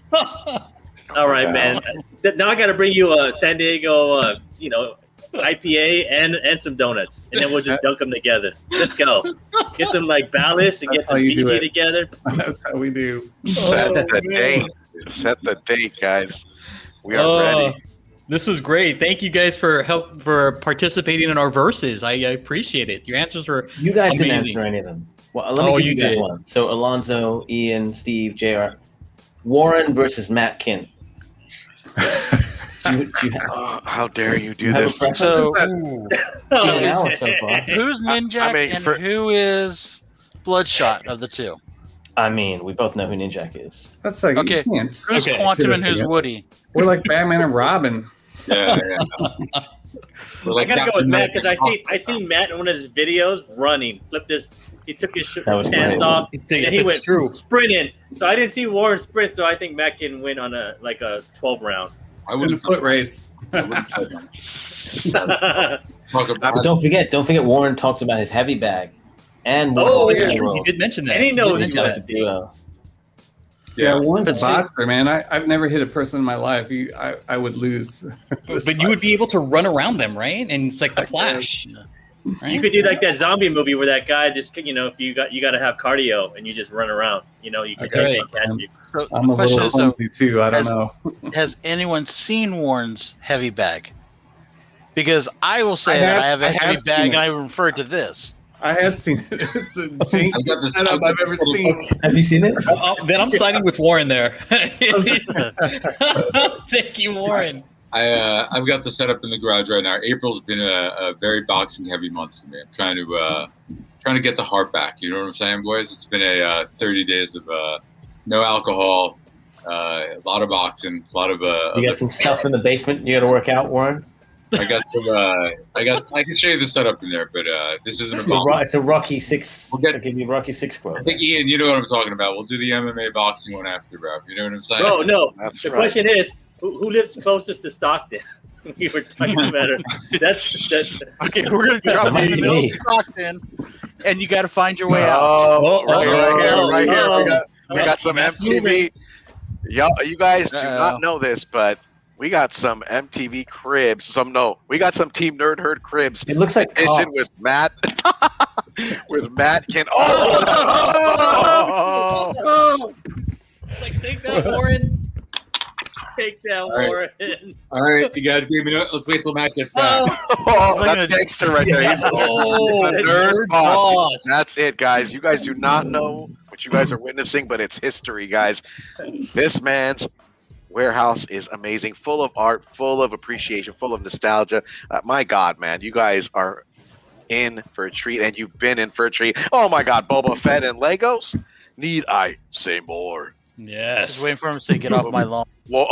all right, man. Now I got to bring you a San Diego, IPA and some donuts, and then we'll just dunk them together. Let's go. Get some like ballast and get That's how some you do VG it. together. That's how we do. Set the man. date. Set the date, guys. We are ready. This was great. Thank you guys for participating in our verses. I appreciate it. Your answers were You guys didn't amazing. answer any of them. Well, let me give you you guys did. one. So Alonzo, Ian, Steve, JR. Warren versus Matt Kindt. How dare you do have a this? preference? So, Two hours so far. who's Ninjak I mean, and for- who is Bloodshot of the two? I mean, we both know who Ninjak is. That's like Okay. you can't Who's Okay. Quantum and who's Yeah. Woody? We're like Batman and Robin. Yeah. I gotta go with Matt because I seen Matt in one of his videos running. He took his That was pants great. off and he went true. sprinting. So I didn't see Warren sprint. So I think Matt can win on a 12 round. I In a wouldn't foot race. I wouldn't put them. Talk But about don't forget Warren talks about his heavy bag. And Oh, Warren yeah. Hero. He did mention that. And he knows Ninjak that. is a duo. Yeah, one's a But see- boxer, man. I've never hit a person in my life. I would lose. But you would be able to run around them, right? And it's like the Flash. Right? You could do like that zombie movie where that guy just, if you got to have cardio and you just run around. You That's can right. just catch you. So I'm the a question little is, though, clumsy too. I don't has- know. has anyone seen Warren's heavy bag? Because I will say that I have a heavy bag, and I refer to this. I have seen it. It's a jankiest setup I've ever seen. Have you seen it? Then I'm siding with Warren there. Taking Warren. I've got the setup in the garage right now. April's been a very boxing heavy month for me. I'm trying to get the heart back. You know what I'm saying, boys? It's been a 30 days of no alcohol, a lot of boxing, a lot of. You got some stuff in the basement you got to work out, Warren. I got some. I can show you the setup in there, but this isn't it's a Rocky 6. I'll give you Rocky 6 quote. I think Ian, you know what I'm talking about. We'll do the MMA boxing one after, bro. You know what I'm saying? Oh no, That's the right. question is, who lives closest to Stockton? We were talking about it. That's Okay, we're gonna drop in the middle of Stockton, and you got to find your way out. Right here. We got some MTV. You guys do not know this, but we got some MTV cribs. We got some Team Nerd Herd cribs. It looks like edition cops. with Matt. With Matt Kent. Like, take that, Warren. take down right. Warren. All right, you guys gave me. Let's wait till Matt gets back. That's gangster right there. He's the nerd boss. That's it, guys. You guys do not know what you guys are witnessing, but it's history, guys. This man's warehouse is amazing, full of art, full of appreciation, full of nostalgia. My God, man, you guys are in for a treat, and you've been in for a treat. Oh my God, Boba Fett and Legos. Need I say more? Yes. Just waiting for him to say, "Get off my lawn." Well,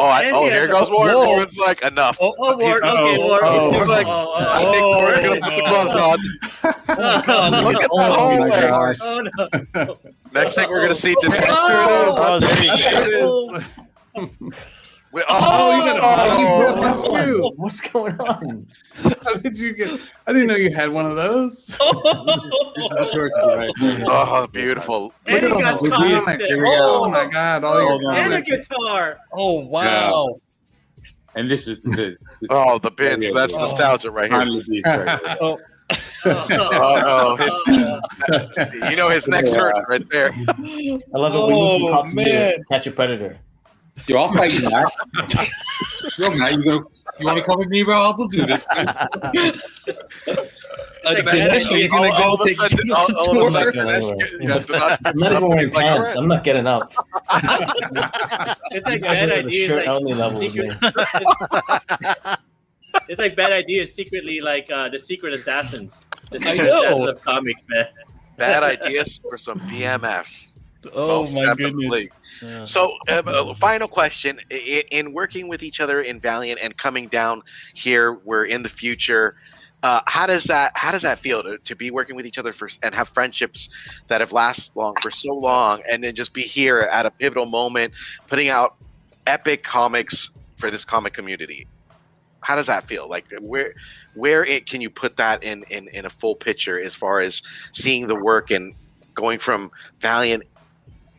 here goes Warren. Warren's like, enough. Warren. He's like, I think Warren's gonna put the gloves on. Look at that hallway. gosh. Oh no. Next thing we're gonna see Dinesh. Oh, there you go. You got a too. What's going on? How did you get? I didn't know you had one of those. This is the torture device. Oh, beautiful. And he got Here we go. Oh my God! and a guitar. Oh wow. And this is the Oh, the bins. That's nostalgia right here. Oh. You know his neck's hurting right there. I love it. We move from cops to Catch a Predator. Yo, I'll fight you, Matt. Yo, Matt, you want to come with me, bro? I'll do this. Dinesh, are you gonna all go of a take sudden, this all of a tour? sudden, I'm not even wearing pants. I'm not getting up. It's like You guys bad are at the ideas. shirt Like, only level with me. it's like bad ideas secretly like the Secret Assassins. The I Secret know. Assassins of comics, man. Bad ideas for some BMFs. Oh Most my definitely. goodness. Yeah. So, final question: in working with each other in Valiant and coming down here, we're in the future. How does that feel to be working with each other and have friendships that have lasted for so long, and then just be here at a pivotal moment, putting out epic comics for this comic community? How does that feel? Like where can you put that in a full picture as far as seeing the work and going from Valiant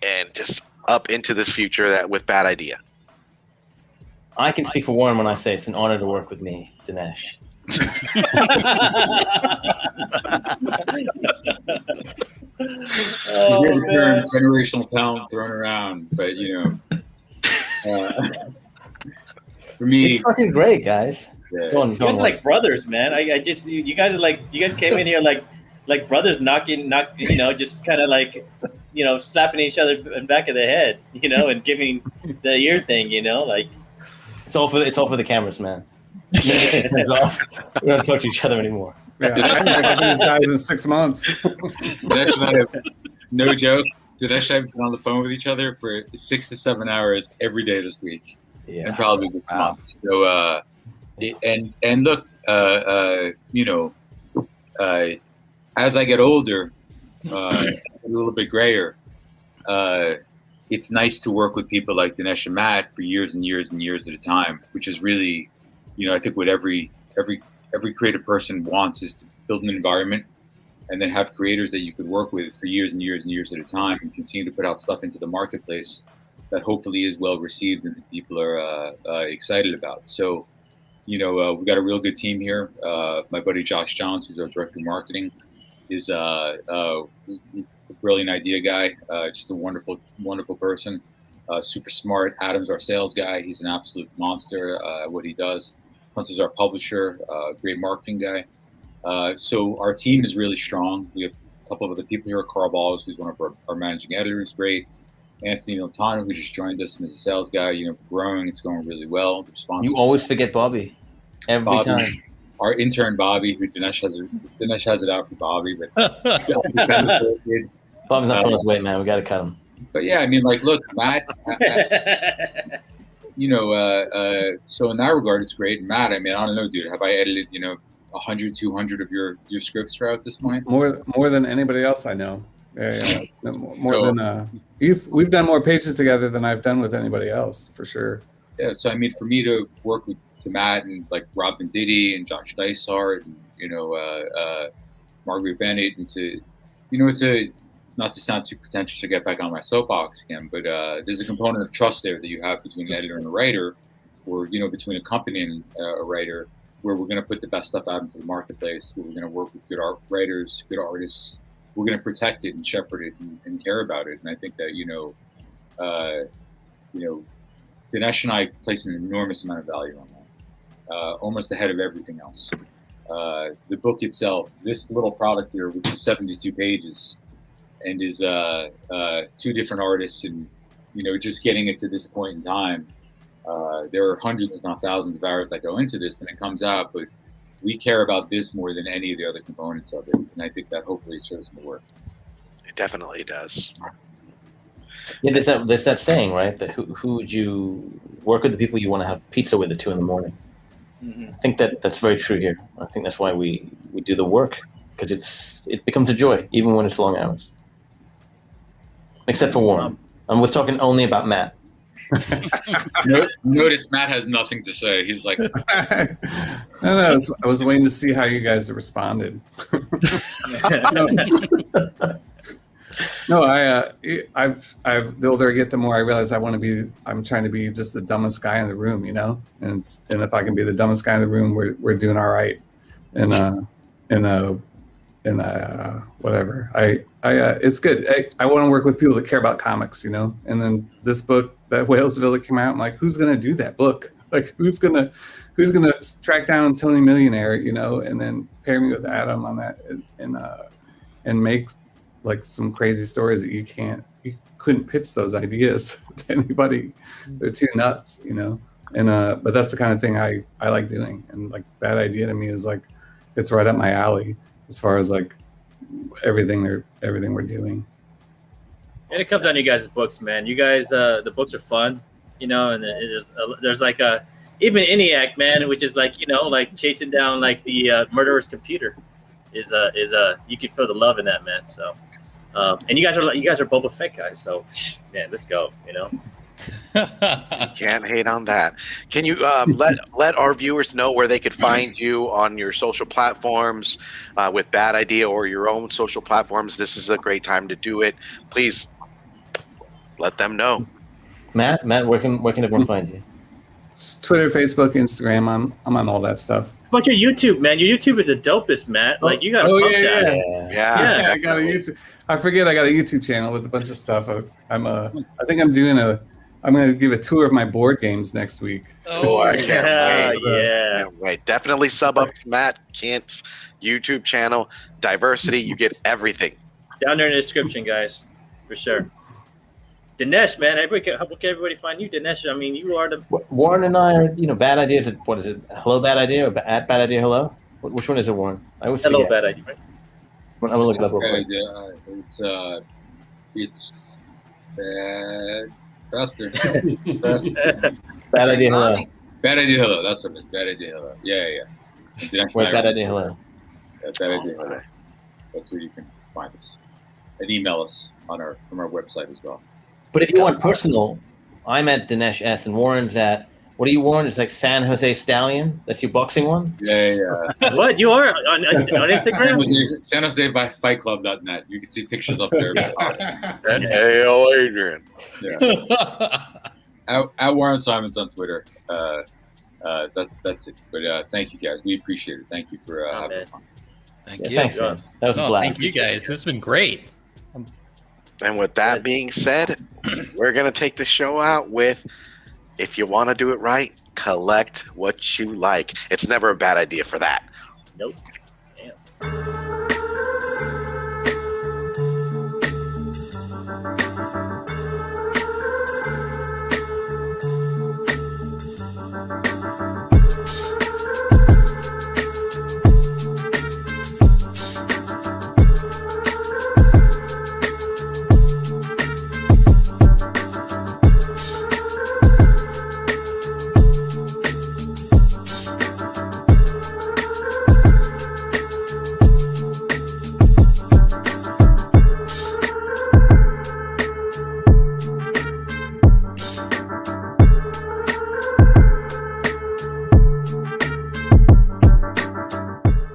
and just up into this future that with Bad Idea? I can speak for Warren when I say it's an honor to work with me, Dinesh. You hear the term generational talent thrown around, but for me, It's fucking great, guys. yeah. Go on, You guys are like brothers, man. I just you guys are like you guys came in here like brothers knocking just kind of like slapping each other in the back of the head, and giving the ear thing, like It's all for the cameras, man. Hands off. We don't touch each other anymore. Yeah, I haven't worked with these guys in 6 months. Dinesh and I have, no joke, Dinesh and I have been on the phone with each other for 6 to 7 hours every day this week, and probably this month. So, and look, as I get older, a little bit grayer, it's nice to work with people like Dinesh and Matt for years and years and years at a time, which is really, I think what every creative person wants is to build an environment and then have creators that you could work with for years and years and years at a time and continue to put out stuff into the marketplace that hopefully is well received and that people are excited about. So, we got a real good team here. My buddy Josh Johns, who's our director of marketing, is a brilliant idea guy, just a wonderful, wonderful person, super smart. Adam's our sales guy. He's an absolute monster at what he does. Hunter's our publisher, great marketing guy. So our team is really strong. We have a couple of other people here. Carl Balls, who's one of our managing editors, great. Anthony Miltano, who just joined us and is a sales guy. Growing, it's going really well. You always forget Bobby every time. Our intern Bobby, who Dinesh has it out for Bobby, but Bobby's not pulling his weight, man. We got to cut him. But yeah, I mean, like, look, Matt. So in that regard, it's great. Matt, I mean, I don't know, dude. Have I edited 100, 200 of your scripts throughout this point? More than anybody else I know. Yeah. More than we've done more pages together than I've done with anybody else, for sure. Yeah. So I mean, for me to work with Matt and like Rob Benditti and Josh Dysart and Margaret Bennett, and it's not to sound too pretentious to get back on my soapbox again, but there's a component of trust there that you have between an editor and a writer, or between a company and a writer, where we're going to put the best stuff out into the marketplace, where we're going to work with good writers, good artists. We're going to protect it and shepherd it and care about it. And I think that Dinesh and I place an enormous amount of value on that, almost ahead of everything else. The book itself, this little product here, which is 72 pages, and is 2 different artists, and just getting it to this point in time, there are hundreds, if not thousands, of hours that go into this, and it comes out. But we care about this more than any of the other components of it, and I think that hopefully shows in the work. It definitely does. Yeah, there's that saying, right? That who would you work with? The people you want to have pizza with at 2 a.m. I think that's very true here. I think that's why we do the work, because it becomes a joy even when it's long hours. Except for Warren. I was talking only about Matt. Notice Matt has nothing to say. He's like, I was waiting to see how you guys responded. No, I've the older I get, the more I realize I'm trying to be just the dumbest guy in the room, and if I can be the dumbest guy in the room, we're doing all right. Whatever. It's good. I want to work with people that care about comics, and then this book, that Whalesville that came out, I'm like, who's gonna do that book? Like, who's gonna track down Tony Millionaire, and then pair me with Adam on that, and make like some crazy stories that you couldn't pitch those ideas to anybody. They're too nuts, and but that's the kind of thing I like doing. And like, Bad Idea to me is like, it's right up my alley as far as like everything we're doing. And it comes down to you guys' books, man. You guys, the books are fun, and there's like even ENIAC, man, which is like, like chasing down like the murderer's computer is you can feel the love in that, man. So, and you guys are Boba Fett guys, so man, let's go, Can't hate on that. Can you let our viewers know where they could find you on your social platforms, with Bad Idea or your own social platforms? This is a great time to do it. Please let them know. Matt, where can everyone find you? Twitter, Facebook, Instagram. I'm on all that stuff. But your YouTube, man, your YouTube is the dopest, Matt. Like, you got to pump that. Yeah. I got a YouTube. I forget I got a YouTube channel with a bunch of stuff. I think I'm going to give a tour of my board games next week. Oh, I can't wait. Yeah. Can't wait. Definitely sub up to Matt Kindt's YouTube channel. Diversity, you get everything. Down there in the description, guys, for sure. Dinesh, man, how can everybody find you? Dinesh, I mean, you are the... Warren and I are, Bad Idea. What is it? Hello, Bad Idea, or at Bad Idea, hello? Which one is it, Warren? I always Hello, forget. Bad Idea, right? I'm going to look it up real quick. It's faster. Bad Idea, hello. Bad Idea, hello. That's what it is. Bad Idea, hello. Yeah. Wait, Bad Idea, hello. Bad Idea, hello. That's where you can find us. And email us from our website as well. But if you want personal, I'm at Dinesh S. and Warren's at, what are you, Warren? It's like San Jose Stallion. That's your boxing one? Yeah. What? You are on Instagram? San Jose Fight Club.net. You can see pictures up there. And AO Adrian. Yeah. At Warren Simons on Twitter. That's it. But thank you guys. We appreciate it. Thank you for having us on. Thank you. Thanks, man. That was a blast. Thank you guys. This has been great. And with that being said, we're going to take the show out with, if you want to do it right, collect what you like. It's never a bad idea for that. Nope. Damn.